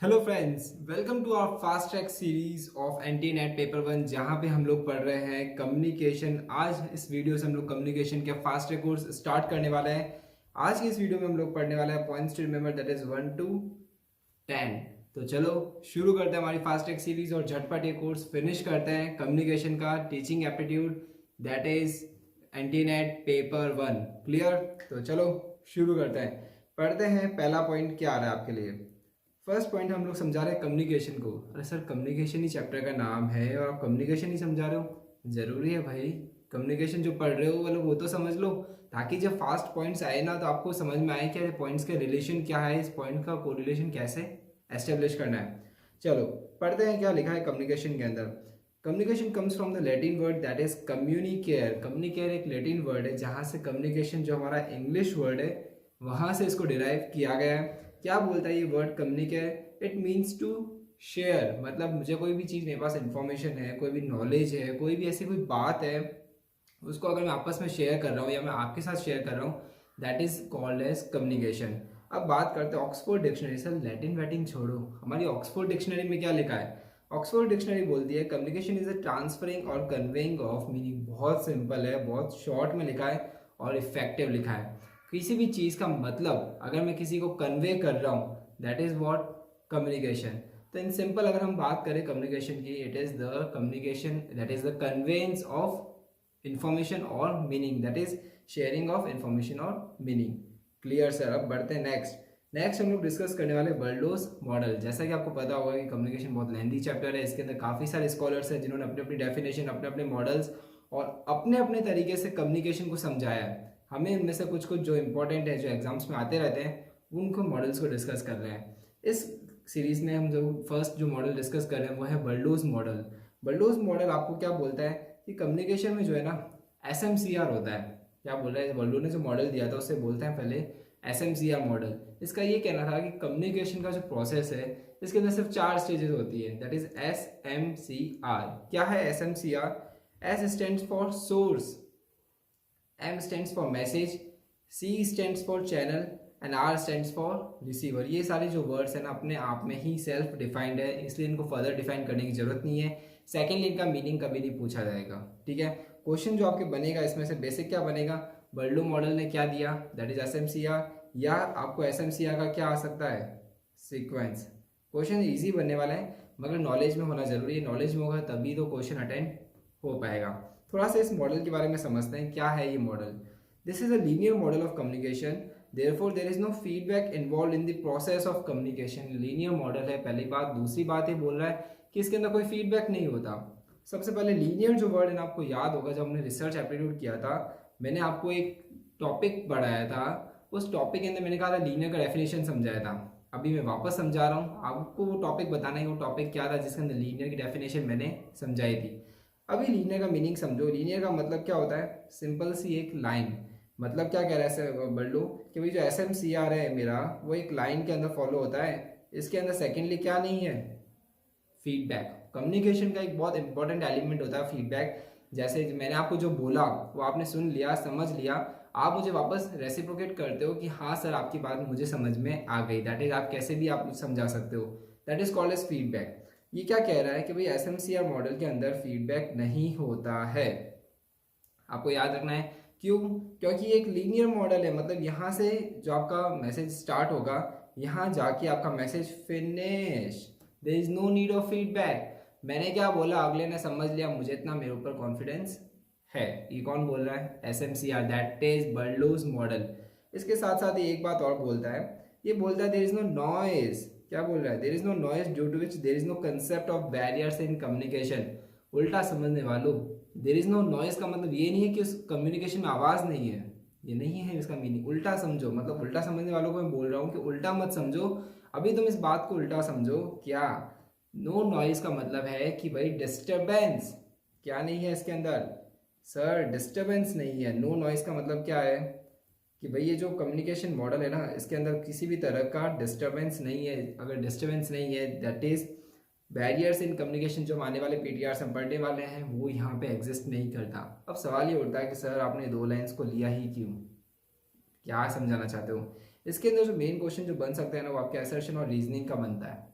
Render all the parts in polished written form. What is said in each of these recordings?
Hello friends, welcome to our fast track series of NTA NET paper one, जहां पे हम लोग पढ़ रहे हैं कम्युनिकेशन। आज इस वीडियो से हम लोग कम्युनिकेशन के फास्ट ट्रैक कोर्स स्टार्ट करने वाले हैं। आज की इस वीडियो में हम लोग पढ़ने वाले हैं points to remember, that is 1 to 10। तो चलो शुरू करते हैं हमारी फास्ट ट्रैक सीरीज और झटपट ये कोर्स फिनिश करते हैं कम्युनिकेशन का teaching aptitude, that is anti NET paper one. Clear? तो चलो शुरू करते हैं, पढ़ते हैं। पहला पॉइंट क्या आ रहा है आपके लिए? फर्स्ट पॉइंट हम लोग समझा रहे हैं कम्युनिकेशन को। अरे सर, कम्युनिकेशन ही चैप्टर का नाम है और आप कम्युनिकेशन ही समझा रहे हो? जरूरी है भाई, कम्युनिकेशन जो पढ़ रहे हो वो तो समझ लो, ताकि जब फास्ट पॉइंट्स आए ना तो आपको समझ में आए कि पॉइंट्स का रिलेशन क्या है, इस पॉइंट का कोरिलेशन कैसे एस्टेब्लिश करना है। चलो पढ़ते हैं क्या लिखा है कम्युनिकेशन के अंदर। Communication comes from the Latin word that is communicare. Communicare एक लैटिन वर्ड है जहाँ से कम्युनिकेशन जो हमारा इंग्लिश वर्ड है वहाँ से इसको डिराइव किया गया है। क्या बोलता है ये word communicate? It means to share. मतलब मुझे कोई भी चीज़, मेरे पास इंफॉर्मेशन है, कोई भी नॉलेज है, कोई भी ऐसी कोई बात है, उसको अगर मैं आपस में शेयर कर रहा हूँ या मैं आपके साथ शेयर कर रहा हूँ, that is called as communication. अब बात करते हैं ऑक्सफोर्ड डिक्शनरी। सर लैटिन वैटिन छोड़ो, हमारी ऑक्सफोर्ड डिक्शनरी में क्या लिखा है? ऑक्सफोर्ड डिक्शनरी बोलती है कम्युनिकेशन इज अ ट्रांसफरिंग और कन्वेइंग ऑफ मीनिंग। बहुत सिंपल है, बहुत शॉर्ट में लिखा है और इफेक्टिव लिखा है। किसी भी चीज़ का मतलब अगर मैं किसी को कन्वे कर रहा हूँ, दैट इज व्हाट कम्युनिकेशन। तो इन सिंपल अगर हम बात करें कम्युनिकेशन की, it is the communication that is the conveyance of information और meaning, that is sharing of information और मीनिंग। Clear sir? अब बढ़ते हैं नेक्स्ट हम लोग डिस्कस करने वाले बर्लोस मॉडल। जैसा कि आपको पता होगा कि कम्युनिकेशन बहुत लेंथी चैप्टर है, इसके अंदर काफ़ी सारे स्कॉलर्स हैं जिन्होंने अपनी अपनी डेफिनेशन, अपने अपने मॉडल्स और अपने अपने तरीके से कम्युनिकेशन को समझाया है। हमें इनमें से कुछ कुछ जो इंपॉर्टेंट है, जो एग्जाम्स में आते रहते हैं, उनको मॉडल्स को डिस्कस कर रहे हैं। इस सीरीज में हम जो फर्स्ट जो मॉडल डिस्कस कर रहे हैं वो है बर्लोस मॉडल। बर्लोस मॉडल आपको क्या बोलता है कि कम्युनिकेशन में जो है ना एसएमसीआर होता है। क्या बोल रहा है? बर्लो ने जो मॉडल दिया था उससे बोलते हैं पहले एसएमसीआर मॉडल। इसका ये कहना था कि कम्युनिकेशन का जो प्रोसेस है इसके अंदर सिर्फ 4 स्टेजेस होती है, दैट इज एसएमसीआर। क्या है SMCR? S stands for source, M stands for message, C stands for channel and R stands for receiver। ये सारे जो वर्ड्स हैं ना अपने आप में ही सेल्फ डिफाइंड है, इसलिए इनको फर्दर डिफाइन करने की जरूरत नहीं है। सेकेंडली इनका मीनिंग कभी नहीं पूछा जाएगा। ठीक है, क्वेश्चन जो आपके बनेगा इसमें से बेसिक क्या बनेगा? बर्लो मॉडल ने क्या दिया, दैट इज एसएमसीआर, या आपको एसएमसीआर का क्या आ सकता है? सीक्वेंस। क्वेश्चन इजी बनने वाला है मगर नॉलेज में होना जरूरी है। नॉलेज में होगा तभी तो क्वेश्चन अटेंड हो पाएगा। थोड़ा सा इस मॉडल के बारे में समझते हैं, क्या है ये model. This is a linear model of communication, therefore there is no feedback involve in the process of communication. Linear model है, पहली बात। दूसरी बात ये बोल रहा है कि इसके अंदर कोई फीडबैक नहीं होता। सबसे पहले लीनियर जो वर्ड है ना, आपको याद होगा जब हमने रिसर्च एप्टीट्यूड किया था, मैंने आपको एक टॉपिक पढ़ाया था। उस टॉपिक के अंदर मैंने कहा था लीनियर का डेफिनेशन समझाया था। अभी मैं वापस समझा रहा हूँ आपको, वो टॉपिक बताना है वो टॉपिक क्या था जिसके अंदर लीनियर की डेफिनेशन मैंने समझाई थी। अभी लीनियर का मीनिंग समझो। लीनियर का मतलब क्या होता है? सिंपल सी एक लाइन। मतलब क्या कह रहा है बल्लू कि भाई जो एस एम सी आर है मेरा, वो एक लाइन के अंदर फॉलो होता है। इसके अंदर सेकेंडली क्या नहीं है? फीडबैक। कम्युनिकेशन का एक बहुत इंपॉर्टेंट एलिमेंट होता है फीडबैक। जैसे मैंने आपको जो बोला वो आपने सुन लिया, समझ लिया, आप मुझे वापस रेसिप्रोकेट करते हो कि हाँ सर आपकी बात मुझे समझ में आ गई। दैट इज आप कैसे भी आप समझा सकते हो, that is called as feedback. ये क्या कह रहा है कि भाई एसएमसीआर मॉडल के अंदर फीडबैक नहीं होता है। आपको याद रखना है। क्यों? क्योंकि एक लीनियर मॉडल है, मतलब यहाँ से जो आपका मैसेज स्टार्ट होगा, यहाँ जाके आपका message finish. There is no need of feedback. मैंने क्या बोला, अगले ने समझ लिया, मुझे इतना मेरे ऊपर कॉन्फिडेंस है। ये कौन बोल रहा है? एसएमसीआर, दैट इज बर्लोस मॉडल। इसके साथ साथ ये एक बात और बोलता है, ये बोलता है देयर इज नो नॉइज। क्या बोल रहा है? There is no noise due to which there is no concept of barriers in communication. उल्टा समझने वालों, देर इज नो नॉइज का मतलब ये नहीं है कि उस कम्युनिकेशन में आवाज़ नहीं है, ये नहीं है इसका मीनिंग। उल्टा समझो, मतलब उल्टा समझने वालों को मैं बोल रहा हूँ कि उल्टा मत समझो। अभी तुम इस बात को उल्टा समझो। क्या? नो नॉइज का मतलब है कि भाई डिस्टर्बेंस क्या नहीं है इसके अंदर? सर डिस्टर्बेंस नहीं है। नो नॉइज का मतलब क्या है कि भाई ये जो कम्युनिकेशन मॉडल है ना, इसके अंदर किसी भी तरह का डिस्टर्बेंस नहीं है। अगर डिस्टर्बेंस नहीं है, that is barriers in communication जो हम आने वाले पीटीआर में पढ़ने वाले हैं, वो यहाँ पे एग्जिस्ट नहीं करता। अब सवाल ये उठता है कि सर आपने दो लाइंस को लिया ही क्यों? क्या समझाना चाहते हो? इसके अंदर जो मेन क्वेश्चन जो बन सकता है ना, वो आपके असर्शन और रीजनिंग का बनता है।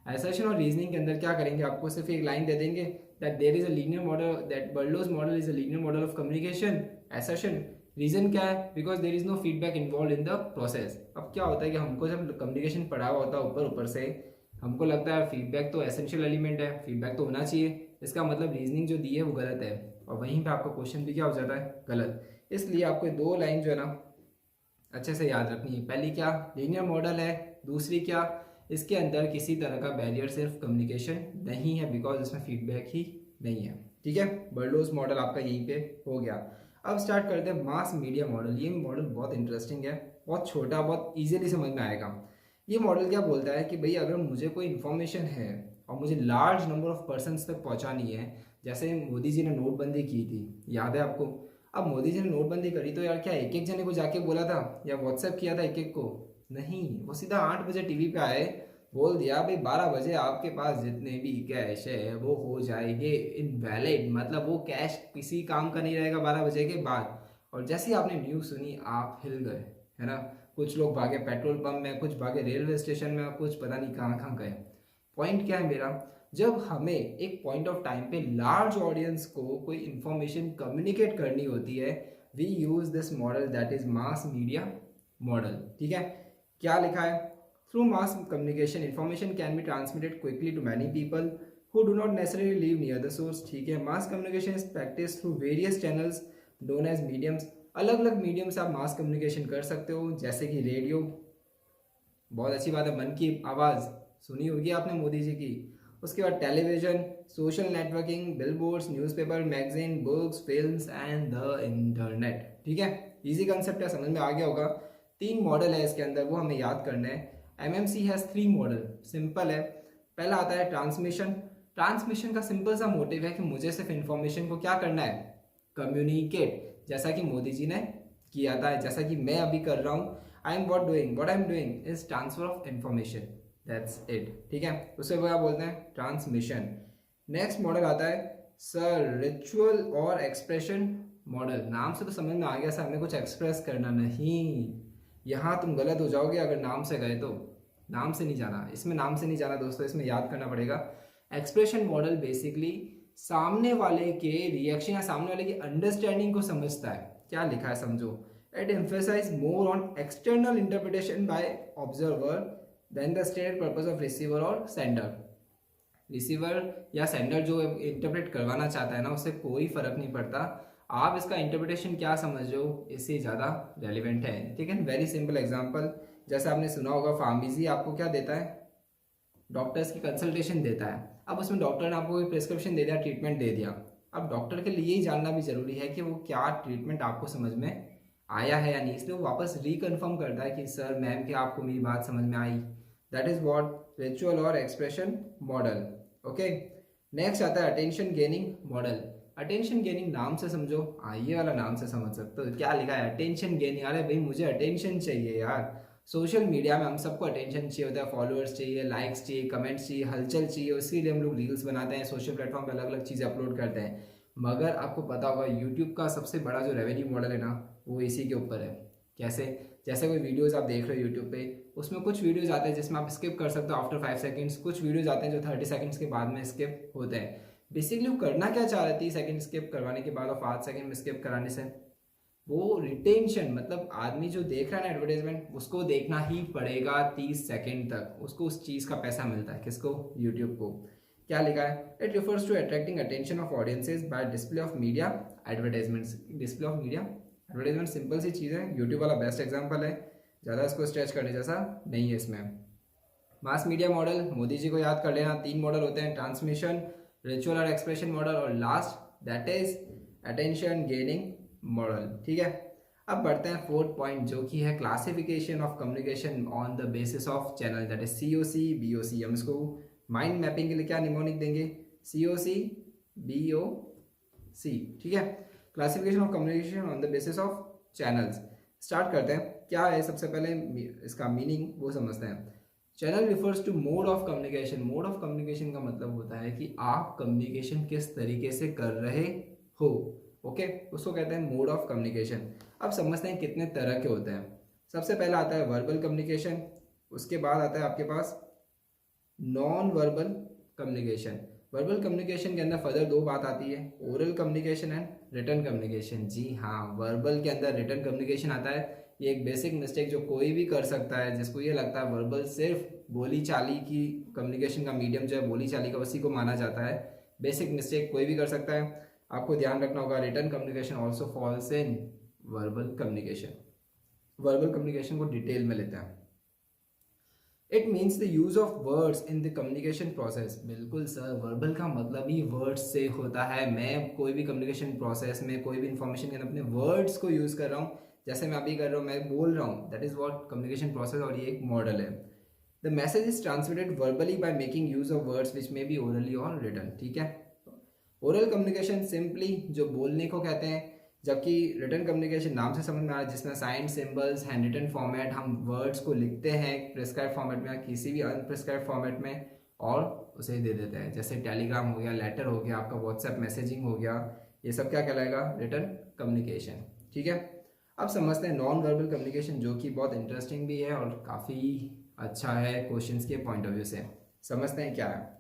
असर्शन और रीजनिंग के अंदर क्या करेंगे, आपको सिर्फ एक लाइन दे देंगे that there is a linear model, that Berlo's model is a linear model of communication assertion. Reason क्या है, because there is no feedback involve in the process. अब क्या होता है कि हमको जब कम्युनिकेशन पढ़ा हुआ होता है ऊपर ऊपर से, हमको लगता है फीडबैक तो एसेंशियल एलिमेंट है, फीडबैक तो होना चाहिए, इसका मतलब रीजनिंग जो दी है वो गलत है, और वहीं पे आपका क्वेश्चन भी क्या हो जाता है, गलत। इसलिए आपको दो लाइन जो है ना अच्छे से याद रखनी है। पहली क्या, लीनियर मॉडल है, दूसरी क्या, इसके अंदर किसी तरह का बैरियर सिर्फ कम्युनिकेशन नहीं है, बिकॉज इसमें फीडबैक ही नहीं है। ठीक है, बर्लोस मॉडल आपका यहीं पे हो गया। अब स्टार्ट करते हैं मास मीडिया मॉडल। ये मॉडल बहुत इंटरेस्टिंग है, बहुत छोटा, बहुत इजीली समझ में आएगा। ये मॉडल क्या बोलता है कि भाई अगर मुझे कोई इन्फॉर्मेशन है और मुझे लार्ज नंबर ऑफ पर्सनस तक पहुंचानी है, जैसे मोदी जी ने नोटबंदी की थी, याद है आपको। अब मोदी जी ने नोटबंदी करी तो यार क्या एक एक जने को जाके बोला था या व्हाट्सएप किया था एक एक को, नहीं, वो सीधा 8 बजे टीवी पे आए, बोल दिया भाई 12 बजे आपके पास जितने भी कैश है वो हो जाएंगे इनवैलिड, मतलब वो कैश किसी काम का नहीं रहेगा 12 बजे के बाद। और जैसे ही आपने न्यूज़ सुनी आप हिल गए, है ना। कुछ लोग भागे पेट्रोल पंप में, कुछ भागे रेलवे स्टेशन में, कुछ पता नहीं कहाँ कहाँ गए। पॉइंट क्या है मेरा, जब हमें एक पॉइंट ऑफ टाइम पे लार्ज ऑडियंस को कोई इंफॉर्मेशन कम्युनिकेट करनी होती है, we use this model that is mass media model. ठीक है, क्या लिखा है, through mass communication information can be transmitted quickly to many people who do not necessarily live near the source। ठीक है, mass communication is practice through various channels known as mediums. अलग अलग medium से आप मास कम्युनिकेशन कर सकते हो, जैसे कि रेडियो, बहुत अच्छी बात है, मन की आवाज़ सुनी होगी आपने मोदी जी की। उसके बाद television, social networking, billboards, newspaper, magazine, books, films and the internet. ठीक है, इजी कंसेप्ट है, समझ में आ गया होगा। 3 मॉडल है इसके अंदर, वो हमें याद करना है। एमएमसी हैज़ 3 मॉडल, सिंपल है। पहला आता है ट्रांसमिशन। ट्रांसमिशन का सिंपल सा मोटिव है कि मुझे सिर्फ इंफॉर्मेशन को क्या करना है, कम्युनिकेट, जैसा कि मोदी जी ने किया था, जैसा कि मैं अभी कर रहा हूँ। I am what I'm doing is transfer of information, that's it। ठीक है, उसे क्या बोलते हैं, ट्रांसमिशन। नेक्स्ट मॉडल आता है सर रिचुअल और एक्सप्रेशन मॉडल। नाम से तो समझ में आ गया सर हमें कुछ एक्सप्रेस करना, नहीं, यहाँ तुम गलत हो जाओगे अगर नाम से गए तो। नाम से नहीं जाना, इसमें नाम से नहीं जाना दोस्तों, इसमें याद करना पड़ेगा। एक्सप्रेशन मॉडल बेसिकली सामने वाले के रिएक्शन या सामने वाले की अंडरस्टैंडिंग को समझता है। क्या लिखा है समझो, it emphasizes more on external interpretation by observer than the stated purpose of receiver or sender। Receiver या सेंडर जो इंटरप्रेट करवाना चाहता है ना, उससे कोई फर्क नहीं पड़ता, आप इसका इंटरप्रिटेशन क्या समझो इससे ज़्यादा रेलिवेंट है। ठीक है, वेरी सिंपल एग्जांपल, जैसे आपने सुना होगा फार्मेसी आपको क्या देता है, डॉक्टर्स की कंसल्टेशन देता है। अब उसमें डॉक्टर ने आपको कोई प्रिस्क्रिप्शन दे दिया, ट्रीटमेंट दे दिया, अब डॉक्टर के लिए ही जानना भी जरूरी है कि वो क्या ट्रीटमेंट आपको समझ में आया है या नहीं, इसलिए वो वापस रिकन्फर्म करता है कि सर मैम क्या आपको मेरी बात समझ में आई। दैट इज व्हाट रिचुअल और एक्सप्रेशन मॉडल। ओके, नेक्स्ट आता है attention gaining model. Attention gaining नाम से समझो, ये वाला नाम से समझ सकते हो, क्या लिखा है अटेंशन गेनिंग। अरे भाई मुझे अटेंशन चाहिए यार, सोशल मीडिया में हम सबको अटेंशन चाहिए होता है, फॉलोअर्स चाहिए, लाइक्स चाहिए, कमेंट्स चाहिए, हलचल चाहिए, इसीलिए हम लोग रील्स बनाते हैं, सोशल प्लेटफॉर्म पे अलग अलग चीज़ें अपलोड करते हैं। मगर आपको पता होगा यूट्यूब का सबसे बड़ा जो रेवेन्यू मॉडल है ना, वो इसी के ऊपर है। कैसे, जैसे कोई वीडियोस आप देख रहे हो यूट्यूब पे, उसमें कुछ वीडियोस आते हैं जिसमें आप स्किप कर सकते हो आफ्टर 5 सेकंड्स, कुछ वीडियोस आते हैं जो 30 सेकंड्स के बाद में स्किप होते हैं। बेसिकली वो करना क्या चाह रहे हैं 30 सेकंड स्किप करवाने के बाद और 5 सेकंड में स्किप कराने से, वो रिटेंशन, मतलब आदमी जो देख रहा है ना एडवर्टाइजमेंट, उसको देखना ही पड़ेगा 30 सेकंड तक, उसको उस चीज़ का पैसा मिलता है, किसको, यूट्यूब को। क्या लिखा है, it refers to attracting attention of audiences by display of media advertisements. Display of media advertisement simple सी चीज़ है, यूट्यूब वाला बेस्ट एग्जाम्पल है, ज़्यादा इसको स्ट्रेच करने जैसा नहीं है इसमें। मास मीडिया मॉडल, मोदी जी को याद कर लेना, 3 मॉडल होते हैं, ट्रांसमिशन, रिचुअल और एक्सप्रेशन मॉडल, और last that is attention gaining model. ठीक है, अब बढ़ते हैं 4th पॉइंट, जो कि है classification of communication on the basis of channel, that is COC BOC। हम इसको माइंड मैपिंग के लिए क्या निमोनिक देंगे, COC BOC। ठीक है, classification of communication on the basis of channels. Start करते हैं, क्या है सबसे पहले इसका मीनिंग वो समझते हैं। Channel refers to mode of communication. Mode of communication का मतलब होता है कि आप कम्युनिकेशन किस तरीके से कर रहे हो, ओके, उसको कहते हैं मोड ऑफ कम्युनिकेशन। अब समझते हैं कितने तरह के होते हैं। सबसे पहला आता है वर्बल कम्युनिकेशन, उसके बाद आता है आपके पास non verbal communication. Verbal communication के अंदर फर्दर दो बात आती है, oral communication and written communication. जी हाँ, वर्बल के अंदर रिटन कम्युनिकेशन आता है। ये एक बेसिक मिस्टेक जो कोई भी कर सकता है, जिसको ये लगता है वर्बल सिर्फ बोली चाली की कम्युनिकेशन का मीडियम जो है बोली चाली का, उसी को माना जाता है। बेसिक मिस्टेक कोई भी कर सकता है, आपको ध्यान रखना होगा। Written communication also falls in verbal communication. Verbal communication को डिटेल में लेते हैं। It means the use of words in the communication process. बिल्कुल सर, वर्बल का मतलब ही वर्ड्स से होता है। मैं कोई भी कम्युनिकेशन प्रोसेस में कोई भी इंफॉर्मेशन के अंदर अपने वर्ड्स को यूज कर रहा हूँ, जैसे मैं अभी कर रहा हूँ, मैं बोल रहा हूँ, that is what communication process, और ये एक मॉडल है। The message is transmitted verbally by making use of words which may be orally और रिटन। ठीक है, ओरल कम्युनिकेशन सिंपली जो बोलने को कहते हैं, जबकि रिटन कम्युनिकेशन नाम से समझ में आ रहा है, जिसमें sign, symbols, hand written format, हम वर्ड्स को लिखते हैं प्रिस्क्राइब फॉर्मेट में या किसी भी अनप्रिस्क्राइब फॉर्मेट में और उसे दे देते हैं। जैसे टेलीग्राम हो गया, लेटर हो गया, आपका व्हाट्सएप मैसेजिंग हो गया, ये सब क्या कहलाएगा? Written communication. ठीक है, अब समझते हैं नॉन वर्बल कम्युनिकेशन, जो कि बहुत इंटरेस्टिंग भी है और काफ़ी अच्छा है क्वेश्चंस के पॉइंट ऑफ व्यू से। समझते हैं क्या है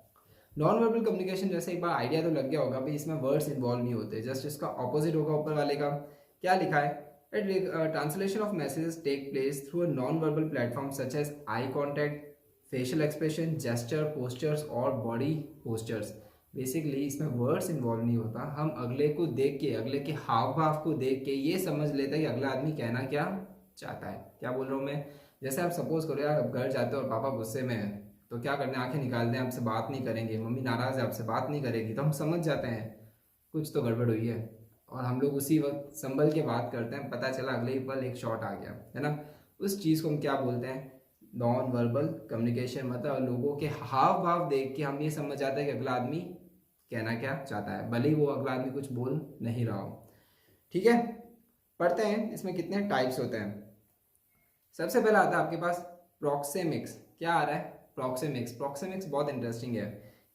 नॉन वर्बल कम्युनिकेशन। जैसे एक बार आइडिया तो लग गया होगा भाई, इसमें वर्ड्स इन्वॉल्व नहीं होते, जस्ट इसका ऑपोजिट होगा ऊपर वाले का। क्या लिखा है? Translation of messages take place through a non verbal platform such as eye contact, facial expression, gesture, postures और बॉडी पोस्चर्स। बेसिकली इसमें वर्ड्स इन्वॉल्व नहीं होता, हम अगले को देख के, अगले के हाव भाव को देख के ये समझ लेते हैं कि अगला आदमी कहना क्या चाहता है। क्या बोल रहा हूँ मैं? जैसे आप सपोज करो यार, आप घर जाते हो और पापा गुस्से में है, तो क्या करते हैं? आंखें निकालते हैं, आपसे बात नहीं करेंगे। मम्मी नाराज़ है, आपसे बात नहीं करेगी, तो हम समझ जाते हैं कुछ तो गड़बड़ हुई है, और हम लोग उसी वक्त संभल के बात करते हैं। पता चला अगले ही पल एक शॉट आ गया, है ना? उस चीज़ को हम क्या बोलते हैं? Non verbal communication. मतलब लोगों के हाव भाव देख के हम ये समझ जाते हैं कि अगला आदमी कहना क्या चाहता है, भले ही वो अगला आदमी कुछ बोल नहीं रहा हो। ठीक है, पढ़ते हैं इसमें कितने टाइप्स होते हैं। सबसे पहला आता है आपके पास प्रोक्सेमिक्स। क्या आ रहा है? प्रोक्सेमिक्स। प्रोक्सेमिक्स बहुत इंटरेस्टिंग है।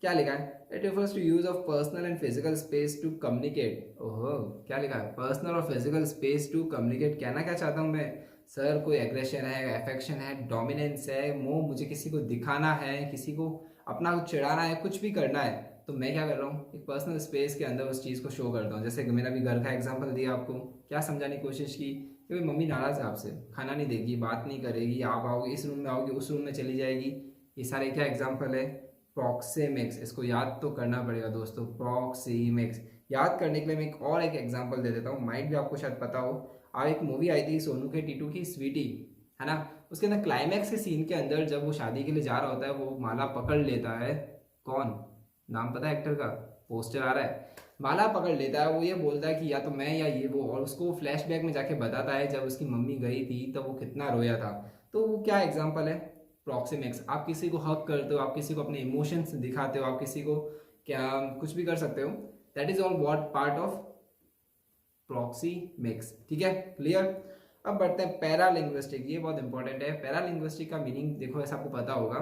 क्या लिखा है? It refers to use of personal and physical space to communicate. ओहो, क्या लिखा है? पर्सनल और फिजिकल स्पेस टू कम्युनिकेट। कहना क्या चाहता हूँ मैं? सर, कोई एग्रेशन है, अफेक्शन है, डोमिनेंस है, मोह, मुझे किसी को दिखाना है, किसी को अपना कुछ चिढ़ाना है, कुछ भी करना है, तो मैं क्या कर रहा हूँ? एक पर्सनल स्पेस के अंदर उस चीज़ को शो करता हूँ। जैसे मैंने अभी घर का एग्जाम्पल दिया आपको, क्या समझाने की कोशिश की कि भाई मम्मी नाराज़ है आपसे, खाना नहीं देगी, बात नहीं करेगी, आप आओगे इस रूम में, आओगे उस रूम में चली जाएगी। ये सारे क्या एग्जाम्पल है? प्रोक्सेमिक्स। इसको याद तो करना पड़ेगा दोस्तों, प्रोक्सेमिक्स। याद करने के लिए मैं एक और एक एग्जाम्पल दे देता हूँ, माइट भी आपको शायद पता हो। और एक मूवी आई थी सोनू के टीटू की, स्वीटी, है ना? उसके अंदर क्लाइमैक्स के सीन के अंदर जब वो शादी के लिए जा रहा होता है, वो माला पकड़ लेता है। कौन? नाम पता है एक्टर का? पोस्टर आ रहा है। माला पकड़ लेता है, वो ये बोलता है कि या तो मैं या ये वो, और उसको फ्लैशबैक में जाके बताता है जब उसकी मम्मी गई थी तब वो कितना रोया था। तो वो क्या एग्जांपल है? प्रॉक्सिमिक्स। आप किसी को हक करते हो, आप किसी को अपने इमोशंस दिखाते हो, आप किसी को क्या कुछ भी कर सकते हो, that is all what part of proxemics. ठीक है, क्लियर? अब बढ़ते हैं पैरालिंग्विस्टिक। ये बहुत इंपॉर्टेंट है। पैरालिंग्विस्टिक का मीनिंग देखो, ऐसा आपको पता होगा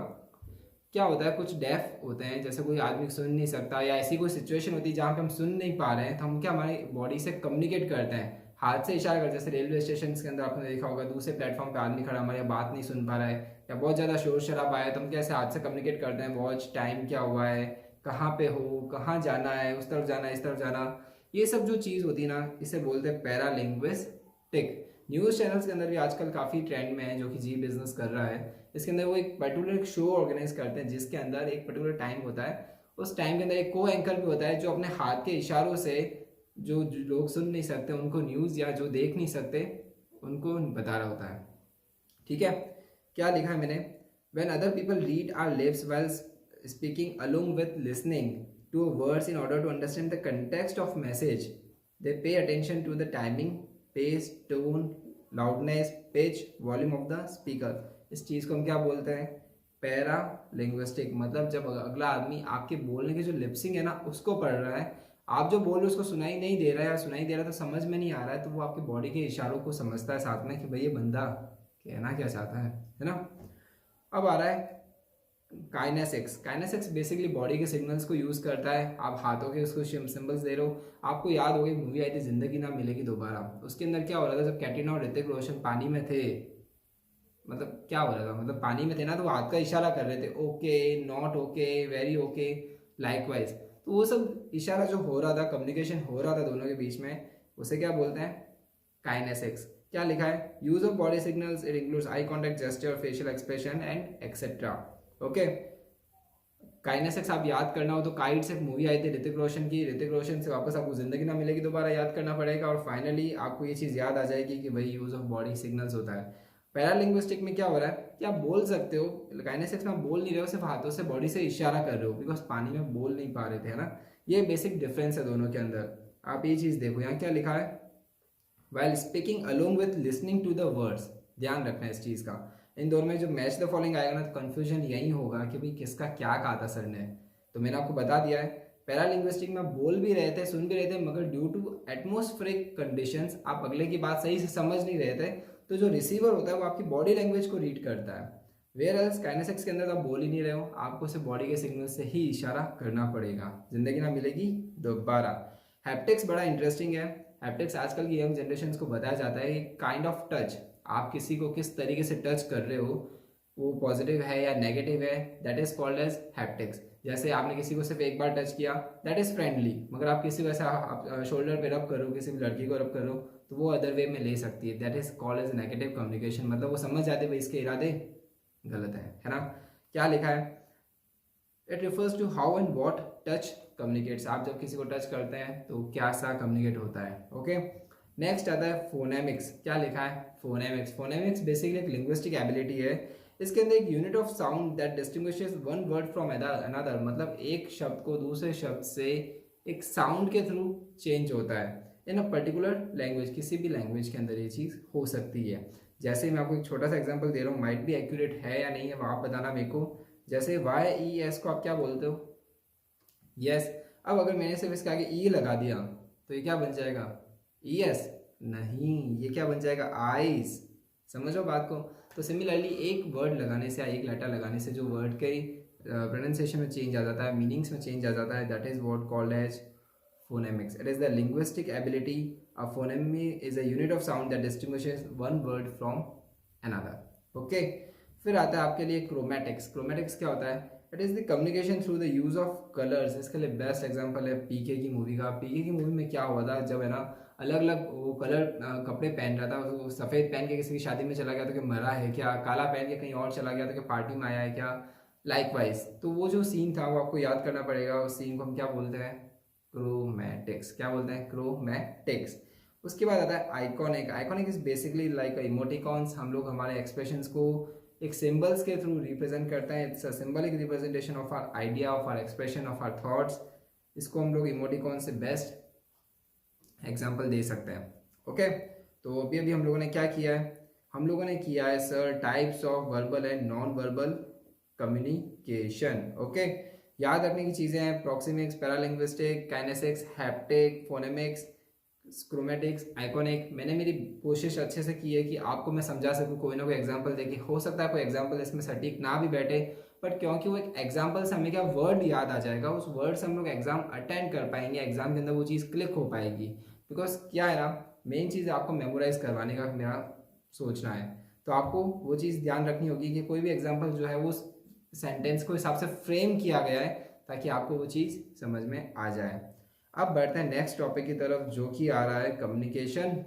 क्या होता है। कुछ डेफ होते हैं, जैसे कोई आदमी सुन नहीं सकता, या ऐसी कोई सिचुएशन होती है जहाँ पे हम सुन नहीं पा रहे हैं, तो हम क्या हमारी बॉडी से कम्युनिकेट करते हैं, हाथ से इशारा करते हैं। जैसे रेलवे स्टेशन के अंदर आपने देखा होगा, दूसरे प्लेटफॉर्म पे आदमी खड़ा, हमारी बात नहीं सुन पा रहा है, या बहुत ज़्यादा शोर शराबा है, तो हम कैसे हाथ से कम्युनिकेट करते हैं? वॉच, टाइम क्या हुआ है, कहाँ पे हो, कहाँ जाना है, उस तरफ जाना है, इस तरफ जाना। ये सब जो चीज़ होती है ना, इसे बोलते हैं पैरालिंग्विस्टिक। न्यूज़ चैनल्स के अंदर भी आजकल काफ़ी ट्रेंड में है, जो कि जी बिजनेस कर रहा है। इसके अंदर वो एक पर्टिकुलर शो ऑर्गेनाइज करते हैं, जिसके अंदर एक पर्टिकुलर टाइम होता है। उस टाइम के अंदर एक को एंकर भी होता है, जो अपने हाथ के इशारों से जो लोग सुन नहीं सकते उनको न्यूज़, या जो देख नहीं सकते उनको बता रहा होता है। ठीक है, क्या लिखा है मैंने? When other people read our lips while speaking along with listening to words in order to understand the context of message, they pay attention to the timing, pace, tone, loudness, pitch, volume of the speaker. इस चीज़ को हम क्या बोलते हैं? Para linguistic. मतलब जब अगला आदमी आपके बोलने की जो लिपसिंग है ना, उसको पढ़ रहा है, आप जो बोल रहे हो उसको सुनाई नहीं दे रहा है, या सुनाई दे रहा है तो समझ में नहीं आ रहा है, तो वो आपकी बॉडी के इशारों को समझता है साथ में कि भाई ये बंदा कहना क्या चाहता है ना? अब आ रहा है काइनेसिक्स। काइनेसिक्स बेसिकली बॉडी के सिग्नल्स को यूज़ करता है। आप हाथों के उसको सिंबल्स दे रहे हो। आपको याद होगी मूवी आई थी जिंदगी ना मिलेगी दोबारा, उसके अंदर क्या हो रहा था, जब कैटरीना और ऋतिक रोशन पानी में थे, मतलब क्या हो रहा था, मतलब पानी में थे ना तो वो हाथ का इशारा कर रहे थे, okay, not okay, very okay, likewise. तो वो सब इशारा जो हो रहा था, कम्युनिकेशन हो रहा था दोनों के बीच में, उसे क्या बोलते हैं, काइनेसिक्स। क्या लिखा है, use of body signals, it includes eye contact, gesture, facial expression and etcetera. Okay, kinesics आप याद करना हो तो काइट्स एक मूवी आई थी ऋतिक रोशन की, ऋतिक रोशन से वापस आपको जिंदगी ना मिलेगी दोबारा याद करना पड़ेगा, और फाइनली आपको ये चीज़ याद आ जाएगी कि भाई यूज ऑफ बॉडी सिग्नल्स होता है। पैरालिंग्विस्टिक में क्या हो रहा है कि आप बोल सकते हो, काइनेसिक्स में आप बोल नहीं रहे हो, सिर्फ हाथों से बॉडी से इशारा कर रहे हो, बिकॉज पानी में बोल नहीं पा रहे थे, है ना। ये बेसिक डिफरेंस है दोनों के अंदर। आप ये चीज़ देखो, यहाँ क्या लिखा है, while speaking along with listening to the words, ध्यान रखना है इस चीज़ का। इन दोनों में जो मैच द फॉलोइंग आएगा ना, तो कंफ्यूजन यही होगा कि भाई किसका क्या कहा था सर ने। तो मैंने आपको बता दिया है, पैरालिंग्विस्टिक में बोल भी रहे थे, सुन भी रहे थे, मगर ड्यू टू एटमोस्फेरिक कंडीशंस आप अगले की बात सही से समझ नहीं रहे थे, तो जो रिसीवर होता है वो आपकी बॉडी लैंग्वेज को रीड करता है। वेयर एल्स काइनेसिक्स के अंदर तो आप बोल ही नहीं रहे हो, आपको सिर्फ बॉडी के सिग्नल से ही इशारा करना पड़ेगा, जिंदगी ना मिलेगी दोबारा। हैप्टिक्स बड़ा इंटरेस्टिंग है। हैप्टिक्स आजकल की यंग जनरेशन को बताया जाता है काइंड ऑफ टच, आप किसी को किस तरीके से टच कर रहे हो, वो पॉजिटिव है या नेगेटिव है, that is called as haptics. जैसे आपने किसी को सिर्फ एक बार टच किया, दैट इज फ्रेंडली, मगर आप किसी को ऐसा शोल्डर पे रब करो, किसी भी लड़की को रब करो, तो वो अदर वे में ले सकती है, that is called as negative communication. मतलब वो समझ जाते भाई इसके इरादे गलत है ना। क्या लिखा है, it refers to how and what touch communicates, आप जब किसी को टच करते हैं तो क्या सा कम्युनिकेट होता है। ओके, नेक्स्ट आता है फोनेमिक्स। क्या लिखा है, फोनेमिक्स। फोनेमिक्स बेसिकली एक लिंग्विस्टिक एबिलिटी है, इसके अंदर एक unit of sound that distinguishes one word from another, मतलब एक शब्द को दूसरे शब्द से एक साउंड के थ्रू चेंज होता है इन अ पर्टिकुलर लैंग्वेज। किसी भी लैंग्वेज के अंदर ये चीज़ हो सकती है। जैसे मैं आपको एक छोटा सा एग्जांपल दे रहा हूँ, माइट भी एक्यूरेट है या नहीं है वो आप बताना मेरे को। जैसे YES को आप क्या बोलते हो, यस। अब अगर मैंने सिर्फ इसके आगे ई लगा दिया तो ये क्या बन जाएगा, ES नहीं, ये क्या बन जाएगा, आइस। समझो बात को। तो सिमिलरली एक वर्ड लगाने से या एक लेटर लगाने से जो वर्ड के प्रोनाउंसिएशन में चेंज आ जाता है, मीनिंग्स में चेंज आ जाता है, that is what called as phonemics. It is the linguistic ability. A phoneme is a unit of sound that distinguishes one word from another. Okay. फिर आता है आपके लिए क्रोमेटिक्स। क्रोमेटिक्स क्या होता है, it is the communication through the use of colours. इसके लिए बेस्ट एग्जांपल है PK की मूवी का। PK की मूवी में क्या हुआ था, जब है ना अलग अलग वो कलर कपड़े पहन रहा था, वो सफ़ेद पहन के किसी की शादी में चला गया तो कि मरा है क्या, काला पहन के कहीं और चला गया तो कि पार्टी में आया है क्या, लाइकवाइज। तो वो जो सीन था वो आपको याद करना पड़ेगा। उस सीन को हम क्या बोलते हैं, क्रोमैटिक्स। क्या बोलते हैं, क्रोमैटिक्स। उसके बाद आता है iconic. Iconic is basically like emoticons. हम लोग हमारे एक्सप्रेशंस को एक सिंबल्स के थ्रू रिप्रेजेंट करते हैं। It's a symbolic representation of our idea, of our expression, of our thoughts. इसको हम लोग इमोटिकॉन से बेस्ट एग्जांपल दे सकते हैं। ओके, तो अभी अभी हम लोगों ने क्या किया है, हम लोगों ने किया है sir types of verbal and non verbal communication. Okay, याद रखने की चीज़ें हैं, proxemics, paralinguistic, kinesics, haptic, phonemics, chromatics, iconic. मैंने मेरी कोशिश अच्छे से की है कि आपको मैं समझा सकूँ कोई ना कोई एग्जांपल देके। हो सकता है कोई एग्जांपल इसमें सटीक ना भी बैठे, बट क्योंकि वो एक एग्जांपल से हमें क्या वर्ड याद आ जाएगा, उस वर्ड से हम लोग एग्जाम अटेंड कर पाएंगे, एग्जाम के अंदर वो चीज़ क्लिक हो पाएगी। बिकॉज क्या है ना, मेन चीज़ आपको मेमोराइज करवाने का मेरा सोचना है, तो आपको वो चीज़ ध्यान रखनी होगी कि कोई भी एग्जाम्पल जो है वो सेंटेंस को हिसाब से फ्रेम किया गया है ताकि आपको वो चीज़ समझ में आ जाए। अब बढ़ते हैं नेक्स्ट टॉपिक की तरफ, जो कि आ रहा है कम्युनिकेशन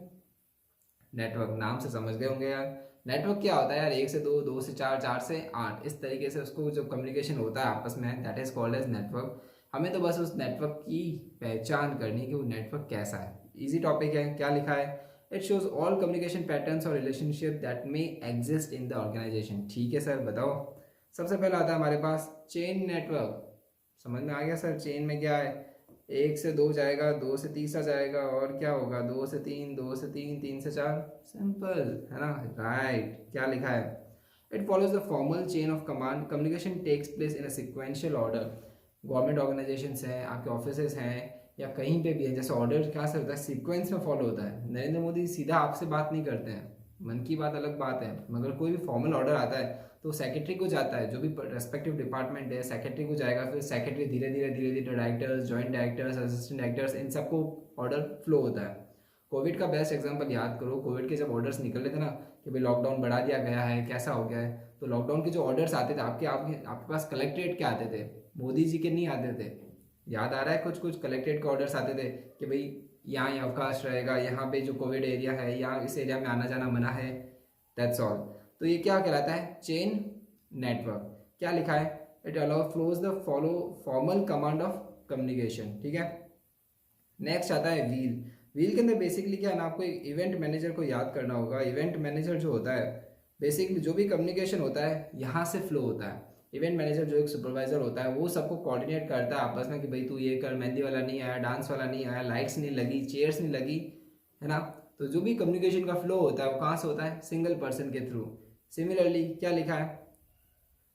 नेटवर्क। नाम से समझ गए होंगे यार, नेटवर्क क्या होता है यार, 1 से 2, 2 से 4, 4 से 8, इस तरीके से उसको जो कम्युनिकेशन होता है आपस में, that is called as network. हमें तो बस उस नेटवर्क की पहचान करनी है कि वो नेटवर्क कैसा है। इजी टॉपिक है। क्या लिखा है, it shows all communication patterns और relationship that may exist in the organisation. ठीक है सर, बताओ। सबसे पहला आता है हमारे पास चेन नेटवर्क। समझ में आ गया सर, चेन में क्या है, 1 से 2 जाएगा, 2 से तीसरा जाएगा, और क्या होगा, 2 से 3, 2 से 3, 3 से 4, सिंपल है ना, राइट। क्या लिखा है, it follows the formal chain of command, communication takes place in a sequential order. Government organisations हैं, आपके ऑफिसेज हैं, या कहीं पे भी है, जैसे ऑर्डर क्या से होता है, सीक्वेंस में फॉलो होता है। नरेंद्र मोदी सीधा आपसे बात नहीं करते हैं, मन की बात अलग बात है, मगर कोई भी फॉर्मल ऑर्डर आता है तो सेक्रेटरी को जाता है, जो भी रेस्पेक्टिव डिपार्टमेंट है सेक्रेटरी को जाएगा, फिर सेक्रेटरी धीरे धीरे directors, joint directors, assistant directors, इन सबको ऑर्डर फ्लो होता है। कोविड का बेस्ट एग्जांपल याद करो। कोविड के जब ऑर्डर्स निकल रहे थे ना कि भाई लॉकडाउन बढ़ा दिया गया है, कैसा हो गया है, तो लॉकडाउन के जो ऑर्डर्स आते थे आपके आपके आपके पास कलेक्ट्रेट के आते थे, मोदी जी के नहीं आते थे। याद आ रहा है? कुछ कुछ कलेक्ट्रेट के ऑर्डर्स आते थे कि भाई यहाँ ये अवकाश रहेगा, यहाँ पे जो कोविड एरिया है, यहाँ इस एरिया में आना जाना मना है। That's all. तो ये क्या कहलाता है? Chain network. क्या लिखा है? It allow flows the follow formal command of communication. ठीक है। नेक्स्ट आता है व्हील। व्हील के अंदर बेसिकली क्या है ना, आपको एक इवेंट मैनेजर को याद करना होगा। इवेंट मैनेजर जो होता है, बेसिकली जो भी कम्युनिकेशन होता है यहाँ से फ्लो होता है। इवेंट मैनेजर जो एक सुपरवाइजर होता है वो सबको कोऑर्डिनेट करता है आपस में कि भाई तू ये कर, मेहंदी वाला नहीं आया, डांस वाला नहीं आया, लाइट्स नहीं लगी, चेयर्स नहीं लगी, है ना। तो जो भी कम्युनिकेशन का फ्लो होता है वो कहाँ से होता है? सिंगल पर्सन के थ्रू। सिमिलरली क्या लिखा है?